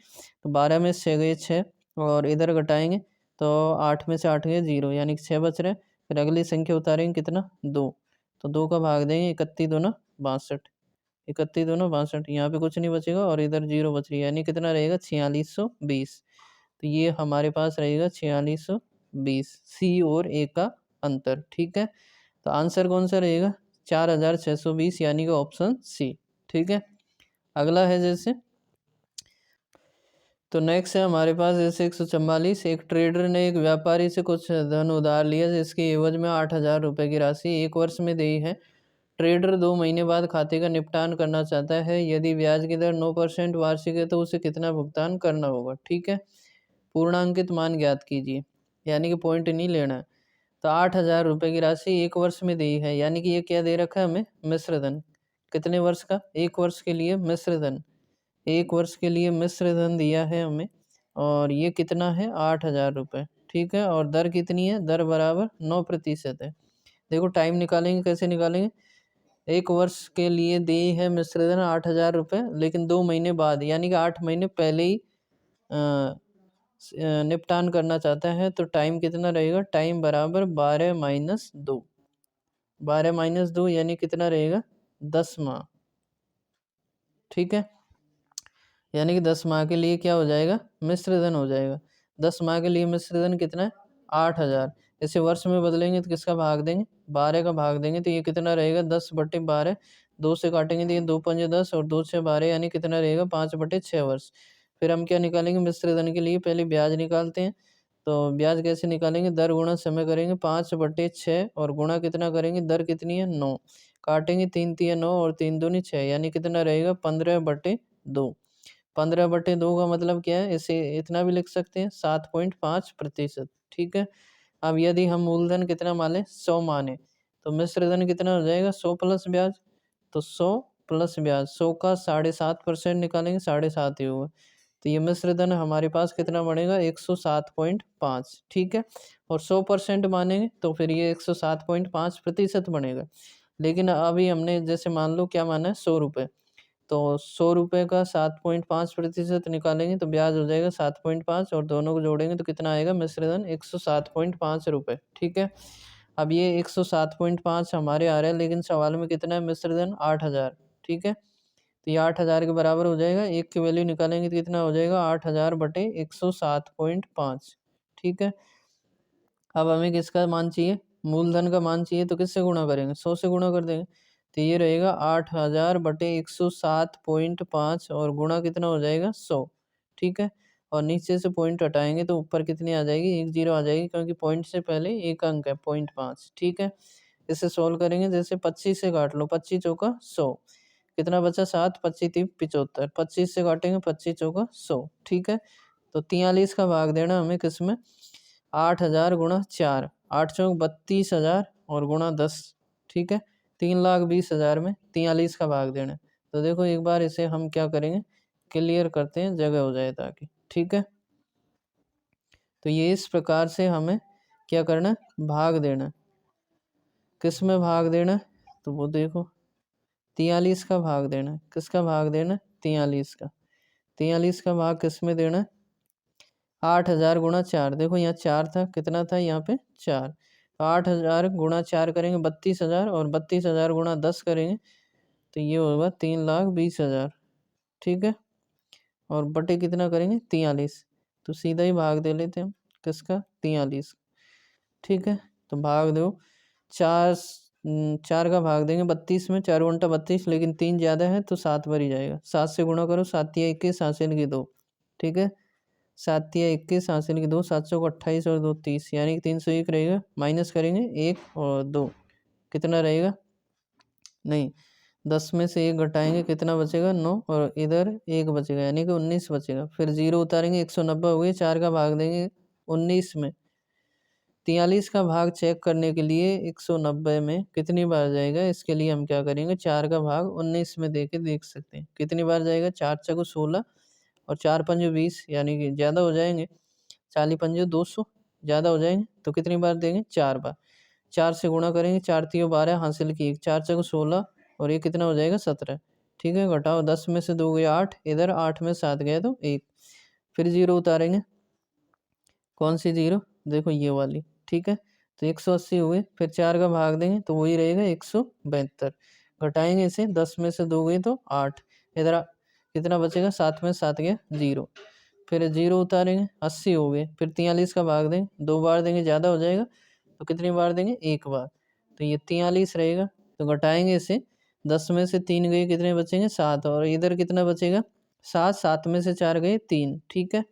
तो 12 में से 6 गए 6 और इधर घटाएंगे तो 8 में से 8 गए 0, यानी कि 6 बच रहे, फिर अगली संख्या उतारेंगे कितना 2, तो 2 का भाग देंगे, 31 दूना 62, 31 दूना 62, यहाँ पे कुछ नहीं बचेगा और इधर 0 बच रही है, यानी कितना रहेगा 4620, तो ये हमारे पास रहेगा 4620, सी और ए का अंतर, ठीक है। तो आंसर कौन सा रहेगा 4620, यानी कि ऑप्शन सी, ठीक है। अगला है जैसे, तो नेक्स्ट है हमारे पास जैसे 144, एक ट्रेडर ने एक व्यापारी से कुछ धन उधार लिया जिसके एवज में 8,000 रुपये की राशि 1 वर्ष में दी है। ट्रेडर 2 महीने बाद खाते का निपटान करना चाहता है, यदि ब्याज की दर 9% वार्षिक है तो उसे कितना भुगतान करना होगा, ठीक है। पूर्णांकित मान ज्ञात कीजिए, यानी कि पॉइंट नहीं लेना है। तो 8,000 रुपये की राशि 1 वर्ष में दी है, यानी कि ये क्या दे रखा है हमें मिश्र धन, कितने वर्ष का 1 वर्ष के लिए मिश्र धन, 1 वर्ष के लिए मिश्र धन दिया है हमें, और ये कितना है 8,000 रुपये, ठीक है। और दर कितनी है, दर बराबर 9% है। देखो टाइम निकालेंगे, कैसे निकालेंगे, 1 वर्ष के लिए दी है मिश्र धन 8,000 रुपये, लेकिन 2 महीने बाद, यानी कि 8 महीने पहले ही निपटान करना चाहता है तो टाइम कितना रहेगा, टाइम बराबर 12 - 2, 12 - 2 यानी कितना रहेगा, 10 माह। ठीक है, यानी कि 10 माह के लिए क्या हो जाएगा, मिश्र धन हो जाएगा। 10 माह के लिए मिश्र धन कितना है, 8,000। इसे वर्ष में बदलेंगे तो किसका भाग देंगे, 12 का भाग देंगे तो ये कितना रहेगा, 10/12। 2 से काटेंगे तो ये 2 पंजे 10 और 2 6 12 यानी कितना रहेगा, 5/6 वर्ष। फिर हम क्या निकालेंगे मिश्र धन के लिए, पहले ब्याज निकालते हैं। तो ब्याज कैसे निकालेंगे, दर गुणा समय करेंगे, 5/6 और गुणा कितना करेंगे, दर कितनी है 9, काटेंगे 3 तिया 9 और 3 दूनी 6 यानी कितना रहेगा, 15/2। 15/2 का मतलब क्या है, इसे इतना भी लिख सकते हैं 7.5%। ठीक है, अब यदि हम मूलधन कितना माने, 100 माने तो मिश्र धन कितना हो जाएगा, 100 प्लस ब्याज। तो 100 प्लस ब्याज, 100 का 7.5% निकालेंगे, 7.5 ही होगा। तो ये मिश्र धन हमारे पास कितना बनेगा, 107.5। ठीक है, और 100% मानेंगे तो फिर ये 107.5% बनेगा। लेकिन अभी हमने जैसे मान लो क्या माना है, 100 रुपये, तो 100 रुपये का 7.5% निकालेंगे तो ब्याज हो जाएगा 7.5 और दोनों को जोड़ेंगे तो कितना आएगा, मिश्र धन 107.5 रुपये। ठीक है, अब ये 107.5 हमारे आ रहा है, लेकिन सवाल में कितना है मिश्र धन, 8,000। ठीक है, तो ये 8,000 के बराबर हो जाएगा, एक की वैल्यू निकालेंगे तो कितना हो जाएगा, 8,000/107.5। ठीक है, अब हमें किसका मान चाहिए, मूलधन का मान चाहिए, तो किससे गुणा करेंगे, 100 से गुणा कर देंगे। तो ये रहेगा 8,000/107.5 और गुणा कितना हो जाएगा, 100। ठीक है, और नीचे से पॉइंट हटाएंगे तो ऊपर कितनी आ जाएगी, 1 0 आ जाएगी, क्योंकि पॉइंट से पहले एक अंक है, 0.5। ठीक है, इसे सोल्व करेंगे, जैसे 25 से काट लो, 25 चौका 100, कितना बचा 7, 25 3 75, 25 से काटेंगे 25 चौका 100। ठीक है, तो 43 का भाग देना हमें किसमें, 8,000 गुणा 4, 8 चौक 32,000 और गुणा 10। ठीक है, 3,20,000 में 43 का भाग देना है। तो देखो एक बार इसे हम क्या करेंगे, क्लियर करते हैं, जगह हो जाए ताकि। ठीक है, तो ये इस प्रकार से हमें क्या करना है, भाग देना है। किस में भाग देना है, तो वो देखो 43 का भाग देना है, किसका भाग देना है, 43 का। 43 का भाग किस में देना है, 8,000 गुणा 4, देखो यहाँ 4 था, कितना था यहाँ पे 4, तो 8,000 गुणा 4 करेंगे 32,000 और 32,000 गुणा 10 करेंगे तो ये होगा 3,20,000। ठीक है, और बटे कितना करेंगे 43, तो सीधा ही भाग दे लेते हैं हम, किसका 43। ठीक है, तो भाग दो, 4 का भाग देंगे 32 में, 4 घंटा 32, लेकिन 3 ज़्यादा है तो 7 बार ही जाएगा, 7 से गुणा करो, 7 या 21, हासिल की 2। ठीक है, 7 या 21, हासिल की 2, 700 को 28 और 2 30 यानी कि 301 रहेगा। माइनस करेंगे 1 और 2, कितना रहेगा, नहीं 10 में से 1 घटाएंगे कितना बचेगा, 9, और इधर 1 बचेगा यानी कि 19 बचेगा। फिर 0 उतारेंगे, 190 हो गए, 4 का भाग देंगे 19 में। 43 का भाग चेक करने के लिए 190 में कितनी बार जाएगा, इसके लिए हम क्या करेंगे, 4 का भाग 19 में दे के देख सकते हैं कितनी बार जाएगा। 4 चौको 16 और 4 पंजे 20 यानी कि ज़्यादा हो जाएंगे, 40 पंजे 200 ज़्यादा हो जाएंगे, तो कितनी बार देंगे, 4 बार। 4 से गुणा करेंगे, 4 तियो 12, हासिल की 1, 4 चौको 16 और ये कितना हो जाएगा 17। ठीक है, घटाओ, 10 में से 2 गया 8, इधर 8 में 7 गया तो 1। फिर 0 उतारेंगे, कौन सी 0, देखो ये वाली। ठीक है, तो 180 हुए, फिर 4 का भाग देंगे तो वही रहेगा 172। घटाएंगे इसे, 10 में से 2 गई तो 8, इधर कितना बचेगा, 7 में 7 गया 0। फिर 0 उतारेंगे, 80 हो गए, फिर 43 का भाग देंगे, 2 बार देंगे ज़्यादा हो जाएगा, तो कितनी बार देंगे, 1 बार, तो ये 43 रहेगा। तो घटाएंगे इसे, 10 में से 3 गए, कितने बचेंगे 7, और इधर कितना बचेगा 7, 7 में से 4 गए 3। ठीक है,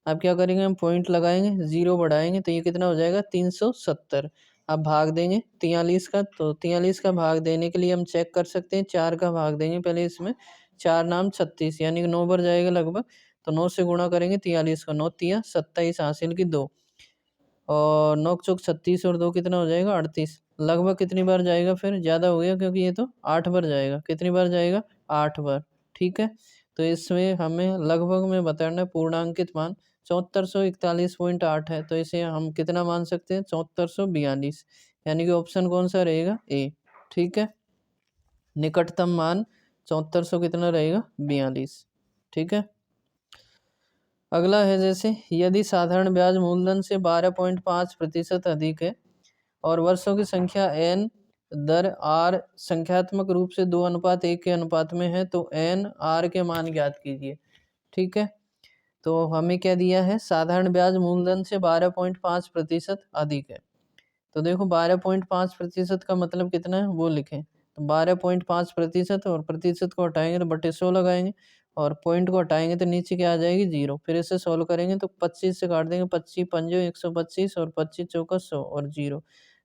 अब क्या करेंगे, हम पॉइंट लगाएंगे, 0 बढ़ाएंगे तो ये कितना हो जाएगा 370। अब भाग देंगे 43 का, तो 43 का भाग देने के लिए हम चेक कर सकते हैं, 4 का भाग देंगे पहले इसमें, 4 नाम 36 यानी कि 9 बार जाएगा लगभग, तो 9 से गुणा करेंगे 43 का, 9 तिया 27, हासिल की 2, और 9 चौक 36 और 2 कितना हो जाएगा 38, लगभग कितनी बार जाएगा, फिर ज़्यादा हो गया क्योंकि ये तो 8 बार जाएगा, कितनी बार जाएगा 8 बार। ठीक है, तो इसमें हमें लगभग में बताना है पूर्णांकित मान 7441.8 है, तो इसे हम कितना मान सकते हैं 7442, यानी कि ऑप्शन कौन सा रहेगा, ए। ठीक है, निकटतम मान 7400 कितना रहेगा 42। ठीक है, अगला है जैसे यदि साधारण ब्याज मूलधन से 12.5% अधिक है और वर्षों की संख्या n दर r संख्यात्मक रूप से 2:1 के अनुपात में है तो n r के मान ज्ञात कीजिए। ठीक है, तो हमें क्या दिया है, साधारण ब्याज मूलधन से 12.5% अधिक है। तो देखो 12.5% का मतलब कितना है वो लिखें, तो 12.5% और प्रतिशत को हटाएंगे तो बटे 100 लगाएंगे और पॉइंट को हटाएंगे तो नीचे क्या आ जाएगी 0। फिर इसे सॉल्व करेंगे तो 25 से काट देंगे, 25 पंजो 125 और 25 चौका 100 और 0।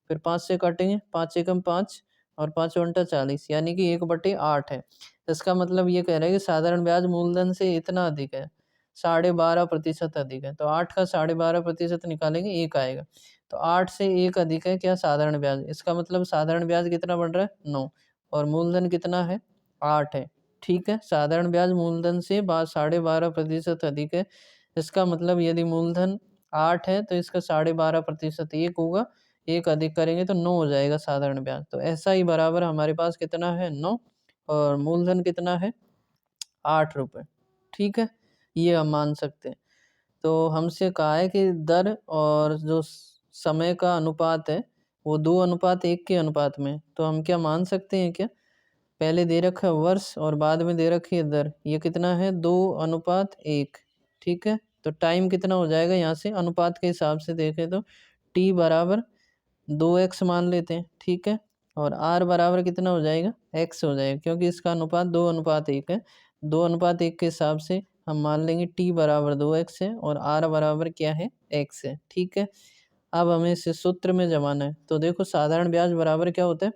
फिर 5 से काटेंगे, 5 एकम 5 और 5 उल्टा 40 यानी कि 1/8 है। इसका मतलब ये कह रहे हैं कि साधारण ब्याज मूलधन से इतना अधिक है, 12.5% अधिक है। तो 8 का 12.5% निकालेंगे 1 आएगा। तो 8 से 1 अधिक है क्या साधारण ब्याज, इसका मतलब साधारण ब्याज कितना बन रहा है 9 और मूलधन कितना है 8 है। ठीक है, साधारण ब्याज मूलधन से 12.5% अधिक है। इसका मतलब यदि मूलधन 8 है तो इसका 12.5% 1 होगा, 1 अधिक करेंगे तो 9 हो जाएगा साधारण ब्याज। तो ऐसा ही बराबर हमारे पास कितना है 9 और मूलधन कितना है 8 रुपये। ठीक है, ये हम मान सकते हैं। तो हमसे कहा है कि दर और जो समय का अनुपात है वो 2:1 के अनुपात में है। तो हम क्या मान सकते हैं क्या, पहले दे रखा है वर्ष और बाद में दे रखी है दर, ये कितना है 2:1। ठीक है, तो टाइम कितना हो जाएगा, यहाँ से अनुपात के हिसाब से देखें तो t बराबर 2x मान लेते हैं। ठीक है, और r बराबर कितना हो जाएगा x हो जाएगा, क्योंकि इसका अनुपात 2:1 है। 2:1 के हिसाब से हम मान लेंगे t बराबर 2x है और r बराबर क्या है x है। ठीक है, अब हमें इसे सूत्र में जमाना है। तो देखो साधारण ब्याज बराबर क्या होता है,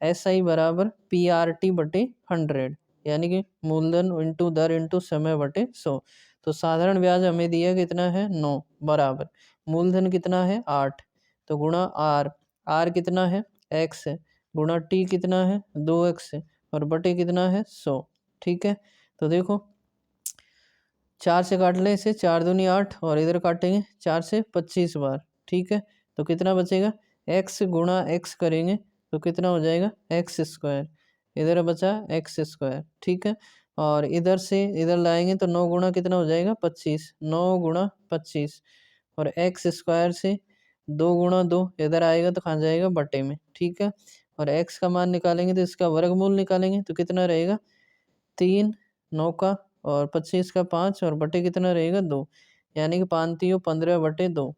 SI बराबर PRT बटे 100 यानी कि मूलधन इंटू दर इंटू समय बटे 100। तो साधारण ब्याज हमें दिया कितना है 9 बराबर मूलधन कितना है 8 तो गुणा r कितना है x है, गुणा t कितना है 2x है और बटे कितना है 100। ठीक है, तो देखो 4 से काट लें इसे, 4 दूनी 8 और इधर काटेंगे 4 से 25 बार। ठीक है, तो कितना बचेगा, x गुणा x करेंगे तो कितना हो जाएगा एक्स स्क्वायर, इधर बचा एक्स स्क्वायर। ठीक है, और इधर से इधर लाएंगे तो 9 गुणा कितना हो जाएगा 25, 9 गुणा 25 और एक्स स्क्वायर से 2 गुणा 2 इधर आएगा तो कहाँ जाएगा बटे में। ठीक है, और x का मान निकालेंगे तो इसका वर्गमूल निकालेंगे तो कितना रहेगा 3, 9 का और 25 का 5 और बटे कितना रहेगा 2 यानी कि 5 3 15 बटे 2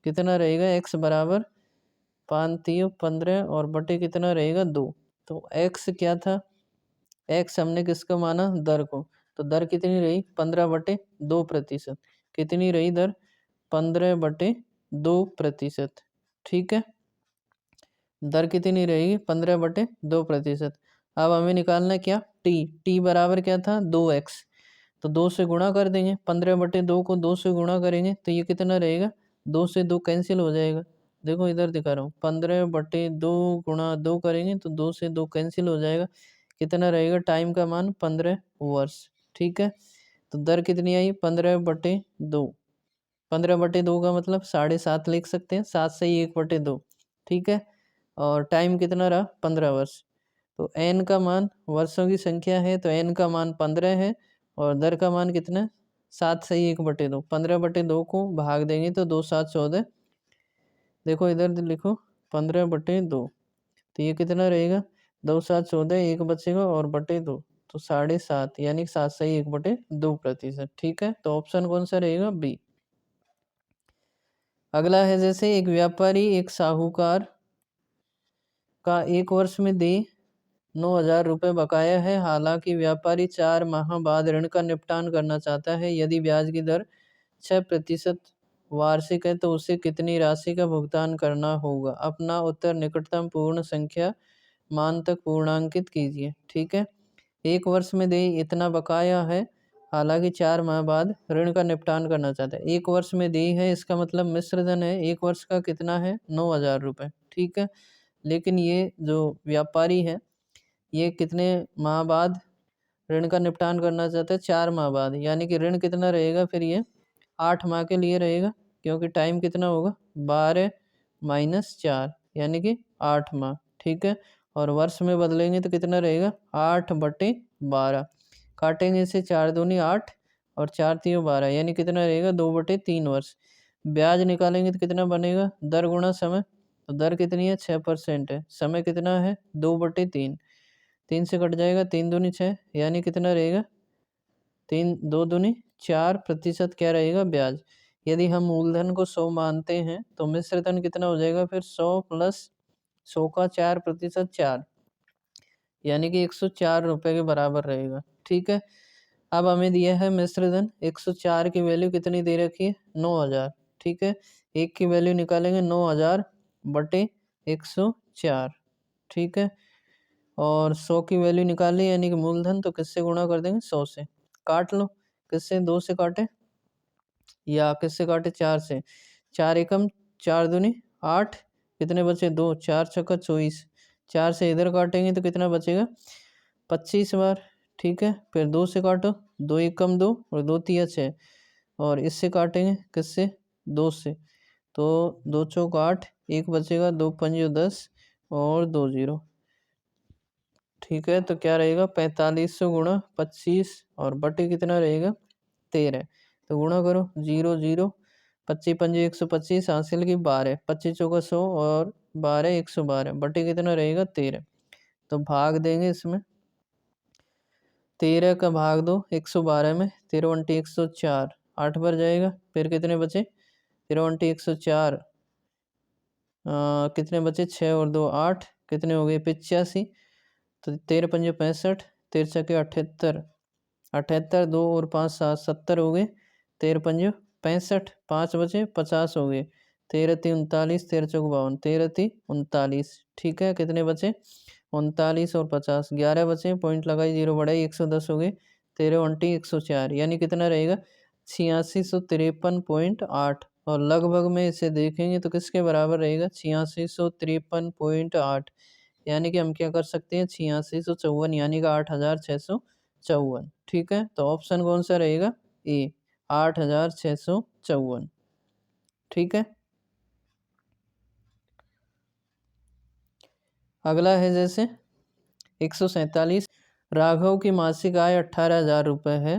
कितना रहेगा x बराबर 5 3 15 और बटे कितना रहेगा 2। तो x क्या था, x हमने किसको माना दर को, तो दर कितनी रही 15/2%। कितनी रही दर 15/2%। ठीक है, दर कितनी रहेगी 15/2%। अब हमें निकालना है क्या t बराबर क्या था 2x, तो 2 से गुणा कर देंगे, 15/2 को 2 से गुणा करेंगे तो ये कितना रहेगा 2 से 2 कैंसिल हो जाएगा। देखो इधर दिखा रहा हूँ 15/2 गुणा 2 करेंगे तो 2 से 2 कैंसिल हो जाएगा, कितना रहेगा टाइम का मान 15 वर्ष। ठीक है, तो दर कितनी आई 15/2, 15/2 का मतलब 7.5 लिख सकते हैं, 7 से ही 1/2। ठीक है, और टाइम कितना रहा 15 वर्ष। तो n का मान वर्षों की संख्या है तो n का मान 15 है और दर का मान कितना है 7 से ही 1/2। 15/2 को भाग देंगे तो 2 7 14, देखो इधर लिखो 15/2 तो ये कितना रहेगा 2 7 14, 1 बचेगा और बटे 2 तो 7.5 यानी 7 से ही 1/2%। ठीक है, तो ऑप्शन कौन सा रहेगा बी। अगला है जैसे एक व्यापारी एक साहूकार का 1 वर्ष में दे 9,000 रुपये बकाया है, हालांकि व्यापारी 4 माह बाद ऋण का निपटान करना चाहता है। यदि ब्याज की दर 6% वार्षिक है तो उसे कितनी राशि का भुगतान करना होगा। अपना उत्तर निकटतम पूर्ण संख्या मान तक पूर्णांकित कीजिए। ठीक है, 1 वर्ष में दे इतना बकाया है, हालांकि 4 माह बाद ऋण का निपटान करना चाहता है। 1 वर्ष में दे है इसका मतलब मिश्र धन है, 1 वर्ष का कितना है 9,000 रुपये। ठीक है, लेकिन ये जो व्यापारी है ये कितने माह बाद ऋण का निपटान करना चाहता है 4 माह बाद, यानी कि ऋण कितना रहेगा फिर ये 8 माह के लिए रहेगा, क्योंकि टाइम कितना होगा 12 - 4 यानी कि 8 माह। ठीक है, और वर्ष में बदलेंगे तो कितना रहेगा 8/12, काटेंगे इसे 4 दूनी 8 और 4×3 = 12, यानी कितना रहेगा 2/3 वर्ष। ब्याज निकालेंगे तो कितना बनेगा, दर गुणा समय, तो दर कितनी है 6% है, समय कितना है 2/3, 3 से कट जाएगा, 3 दूनी 6, यानी कितना रहेगा 2 दूनी 4% क्या रहेगा ब्याज। यदि हम मूलधन को 100 मानते हैं तो मिश्र धन कितना हो जाएगा फिर 100 + 100 का 4% 4, यानी कि 104 रुपये के बराबर रहेगा। ठीक है, अब हमें दिया है मिश्र धन 104 की वैल्यू कितनी दे रखी है 9000। ठीक है, एक की वैल्यू निकालेंगे 9000 बटे 104। ठीक है, और 100 की वैल्यू निकाली यानी कि मूलधन, तो किससे गुणा कर देंगे 100 से। काट लो, किससे 2 से काटे या किससे काटे 4 से। 4 एकम 4 दूनी 8, कितने बचे 2, 4 छक्का 24, 4 से इधर काटेंगे तो कितना बचेगा 25 बार। ठीक है, फिर 2 से काटो, 2 एकम 2 और 2 तिया 6, और इससे काटेंगे किससे 2 से, तो 2 चौक 8, एक बचेगा, 2 पंजे 10 और 2 0। ठीक है, तो क्या रहेगा 4500 गुणा 25 और बटे कितना रहेगा 13, तो गुणा करो 0 0, 25 पंजे 125, हासिल की 12, 25 चौका 100 और 12 112 बटे कितना रहेगा 13। तो भाग देंगे इसमें, 13 का भाग दो 112 में, 13 × 104, 8 भर जाएगा, फिर कितने बचे 13 × 104, कितने बचे 6 और 2 8, कितने हो गए 85, तो 13 पंजे 65, 13 छक्के 78, 78 2 और 5 7 70 हो गए, 13 पंजे 65, 5 बचे 50 हो गए, 13 3 39, 13 चौक 52, 13 3 39। ठीक है, कितने बचे 39 और 50, 11 बचे, पॉइंट लगाई 0 बढ़ाई 110 हो गए, 13 × 104, यानी कितना रहेगा 8653.8, और लगभग में इसे देखेंगे तो किसके बराबर रहेगा 8653.8, यानी कि हम क्या कर सकते हैं 8654, यानी कि 8654। ठीक है, तो ऑप्शन कौन सा रहेगा ए, 8654। ठीक है, अगला है जैसे 147, राघव की मासिक आय 18,000 रुपये है।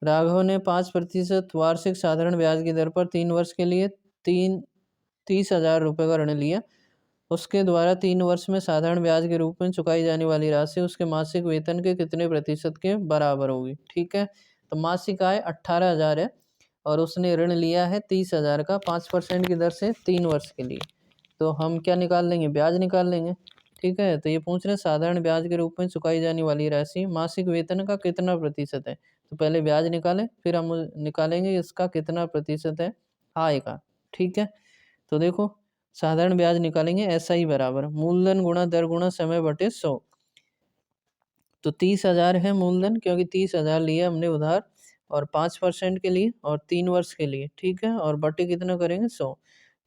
राघव ने 5% वार्षिक साधारण ब्याज की दर पर 3 वर्ष के लिए 30,000 रुपये का ऋण लिया। उसके द्वारा 3 वर्ष में साधारण ब्याज के रूप में चुकाई जाने वाली राशि उसके मासिक वेतन के कितने प्रतिशत के बराबर होगी। ठीक है, तो मासिक आय 18,000 है और उसने ऋण लिया है 30,000 का 5% की दर से 3 वर्ष के लिए, तो हम क्या निकाल लेंगे ब्याज निकाल लेंगे। ठीक है, तो ये पूछ रहे साधारण ब्याज के रूप में चुकाई जाने वाली राशि मासिक वेतन का कितना प्रतिशत है, तो पहले ब्याज निकालें फिर हम निकालेंगे इसका कितना प्रतिशत है आय का। ठीक है, तो देखो साधारण ब्याज निकालेंगे SI बराबर मूलधन गुणा दर गुणा समय बटे 100, तो 30,000 है मूलधन क्योंकि 30,000 लिया हमने उधार, और 5% के लिए और 3 वर्ष के लिए। ठीक है, और बटे कितना करेंगे 100,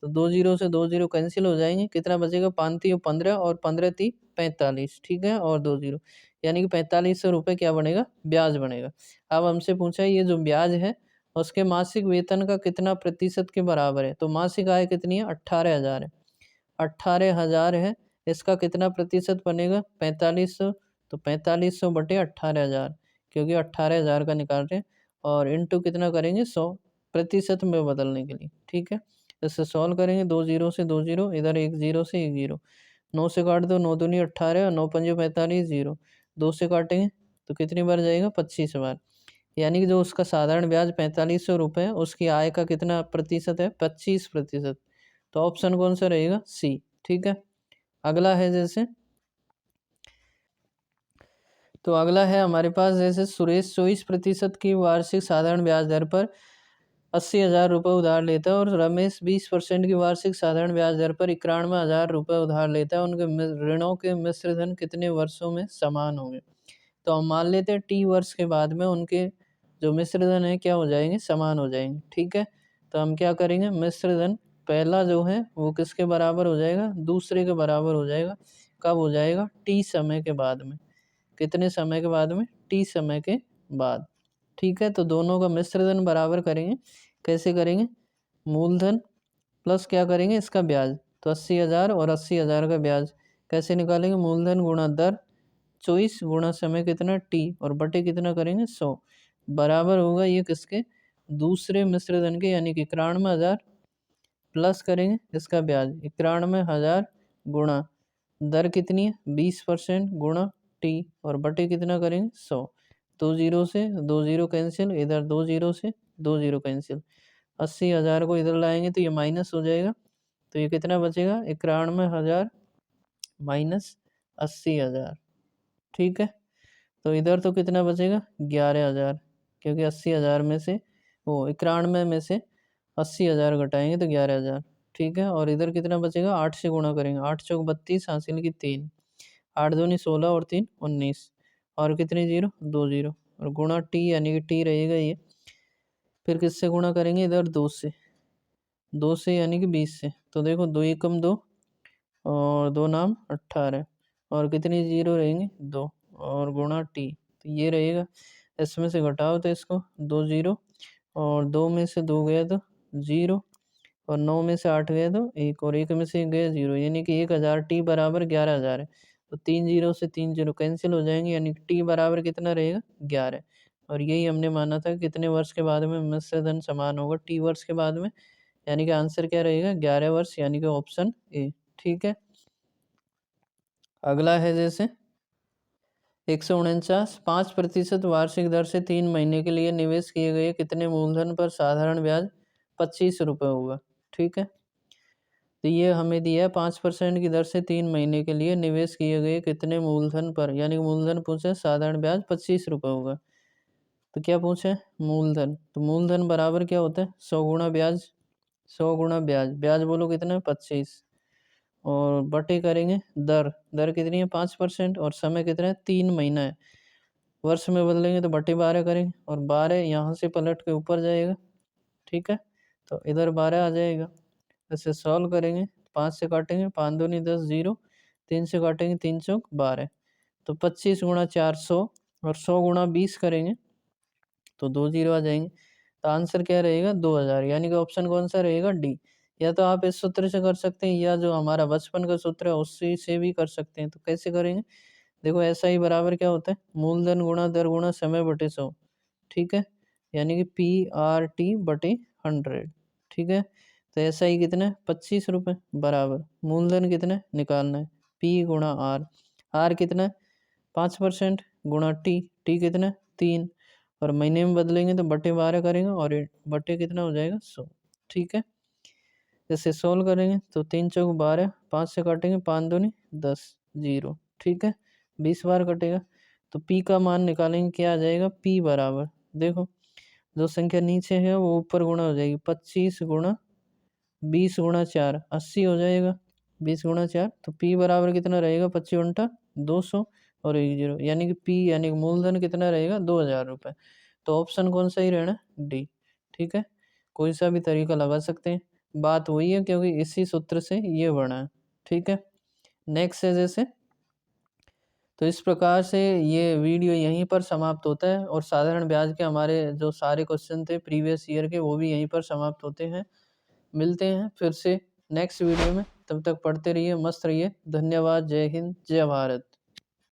तो 2 0 से 2 0 कैंसिल हो जाएंगे, कितना बचेगा 5 3 15 और 15 3 45। ठीक है, और 2 0, यानी कि 4500 रुपये क्या बनेगा ब्याज बनेगा। अब हमसे पूछा ये जो ब्याज है उसके मासिक वेतन का कितना प्रतिशत के बराबर है, तो मासिक आय कितनी है 18,000 है, 18,000 है, इसका कितना प्रतिशत बनेगा 4500, तो 4500 बटे 18,000, क्योंकि 18,000 का निकाल रहे हैं, और इंटू कितना करेंगे 100 प्रतिशत में बदलने के लिए। ठीक है, इससे सॉल्व करेंगे 2 0 से 2 0, इधर 1 0 से 1 0, 9 से काट दो 9 दूनी 18 और 9 पंजे 45 0, 2 से काटेंगे तो कितनी बार जाएगा 25 बार, यानी कि जो उसका साधारण ब्याज 4500 रुपये है उसकी आय का कितना प्रतिशत है 25%, तो ऑप्शन कौन सा रहेगा सी। ठीक है, अगला है जैसे, तो अगला है हमारे पास जैसे सुरेश 24% की वार्षिक साधारण ब्याज दर पर 80,000 रुपये उधार लेता है और रमेश 20% की वार्षिक साधारण ब्याज दर पर 91,000 रुपये उधार लेता है। उनके ऋणों के मिश्र धन कितने वर्षों में समान होंगे, तो हम मान लेते हैं टी वर्ष के बाद में उनके जो मिश्र धन है क्या हो जाएंगे समान हो जाएंगे। ठीक है, तो हम क्या करेंगे मिश्र धन पहला जो है वो किसके बराबर हो जाएगा दूसरे के बराबर हो जाएगा, कब हो जाएगा टी समय के बाद में, कितने समय के बाद में टी समय के बाद। ठीक है, तो दोनों का मिश्र धन बराबर करेंगे, कैसे करेंगे मूलधन प्लस क्या करेंगे इसका ब्याज, तो 80,000 और 80,000 का ब्याज कैसे निकालेंगे मूलधन गुणा दर 24 गुणा समय कितना टी और बटे कितना करेंगे 100, बराबर होगा ये किसके, दूसरे मिश्र धन के, यानी कि 91,000 प्लस करेंगे इसका ब्याज 91,000 गुणा दर कितनी है 20% गुणा टी, और बटे कितना करेंगे 100। 2 जीरो से 2 जीरो कैंसिल, इधर 2 जीरो से 2 जीरो कैंसिल, 80,000 को इधर लाएंगे तो ये माइनस हो जाएगा, तो ये कितना बचेगा 91,000 माइनस 80,000। ठीक है, तो इधर तो कितना बचेगा 11,000, क्योंकि 80,000 में से वो 91 में से 80,000 घटाएंगे तो 11,000। ठीक है, और इधर कितना बचेगा 8 से गुणा करेंगे, 8 चौक 32 हासिल की 3, 8 दूनी 16 और 3 19, और कितने जीरो 2 जीरो, और गुणा टी यानी कि टी रहेगा ये, फिर किससे गुणा करेंगे इधर 2 से, 2 से यानी कि 20 से, तो देखो 2 एकम 2 और 2 नाम 18, और कितनी जीरो रहेंगे 2, और गुणा टी, तो ये रहेगा, इसमें से घटाओ तो इसको 2 जीरो, और 2 में से 2 गया तो जीरो, और 9 में से 8 गया तो 1, और 1 में से गया जीरो, यानी कि 1000 टी बराबर 11,000 है। तो 3 जीरो से 3 जीरो कैंसिल हो जाएंगे, यानी कि टी बराबर कितना रहेगा 11, और यही हमने माना था कितने वर्ष के बाद में मिश्र धन समान होगा, टी वर्ष के बाद में, यानी कि आंसर क्या रहेगा 11 वर्ष, यानी कि ऑप्शन ए। ठीक है, अगला है जैसे 149, 5% वार्षिक दर से 3 महीने के लिए निवेश किए गए कितने मूलधन पर साधारण ब्याज 25 रुपये होगा। ठीक है, तो ये हमें दिया है 5% की दर से 3 महीने के लिए निवेश किए गए कितने मूलधन पर, यानी कि मूलधन पूछे, साधारण ब्याज 25 रुपये होगा। तो क्या पूछे मूलधन, तो मूलधन बराबर क्या होता है 100 गुणा ब्याज, 100 गुणा ब्याज, ब्याज बोलो कितना है 25, और बटे करेंगे दर, दर कितनी है 5%, और समय कितना है 3 महीना है, वर्ष में बदलेंगे तो बटे 12 करेंगे, और 12 यहाँ से पलट के ऊपर जाएगा। ठीक है, तो इधर 12 आ जाएगा, इसे सॉल्व करेंगे, 5 से काटेंगे 5 दूनी 10 जीरो, 3 से काटेंगे 3 चौक 12, तो 25 गुणा 400, और 100 गुणा 20 करेंगे तो 2 जीरो आ जाएंगे, तो आंसर क्या रहेगा 2000, यानी कि ऑप्शन कौन सा रहेगा डी। या तो आप इस सूत्र से कर सकते हैं, या जो हमारा बचपन का सूत्र है उसी से भी कर सकते हैं। तो कैसे करेंगे, देखो ऐसा ही बराबर क्या होता है मूलधन गुणा दर गुणा समय बटे 100। ठीक है, यानी कि PRT बटे 100। ठीक है, तो ऐसा ही कितना है 25 रुपये, बराबर मूलधन कितना है निकालना है, P गुणा आर, आर कितना है 5% गुणा टी, टी कितना है 3, और महीने में बदलेंगे तो बटे 12 करेंगे, और बटे कितना हो जाएगा 100। ठीक है, इसे सोल्व करेंगे तो 3 चौक 12, 5 से काटेंगे 5 दूनी 10 जीरो। ठीक है, 20 बार कटेगा, तो पी का मान निकालेंगे, क्या आ जाएगा पी बराबर, देखो जो संख्या नीचे है वो ऊपर गुणा हो जाएगी, 25 गुणा 20 गुणा 4 80 हो जाएगा, 20 गुणा 4, तो पी बराबर कितना रहेगा 25 उल्टा 200 और 1 जीरो, यानी कि पी यानी कि मूलधन कितना रहेगा 2000 रुपये। तो ऑप्शन कौन सा ही रहना डी। ठीक है, कोई सा भी तरीका लगा सकते हैं, बात वही है क्योंकि इसी सूत्र से ये बना है। ठीक है, नेक्स्ट है जैसे, तो इस प्रकार से ये वीडियो यहीं पर समाप्त होता है, और साधारण ब्याज के हमारे जो सारे क्वेश्चन थे प्रीवियस ईयर के वो भी यहीं पर समाप्त होते हैं। मिलते हैं फिर से नेक्स्ट वीडियो में, तब तक पढ़ते रहिए, मस्त रहिए, धन्यवाद, जय हिंद, जय भारत।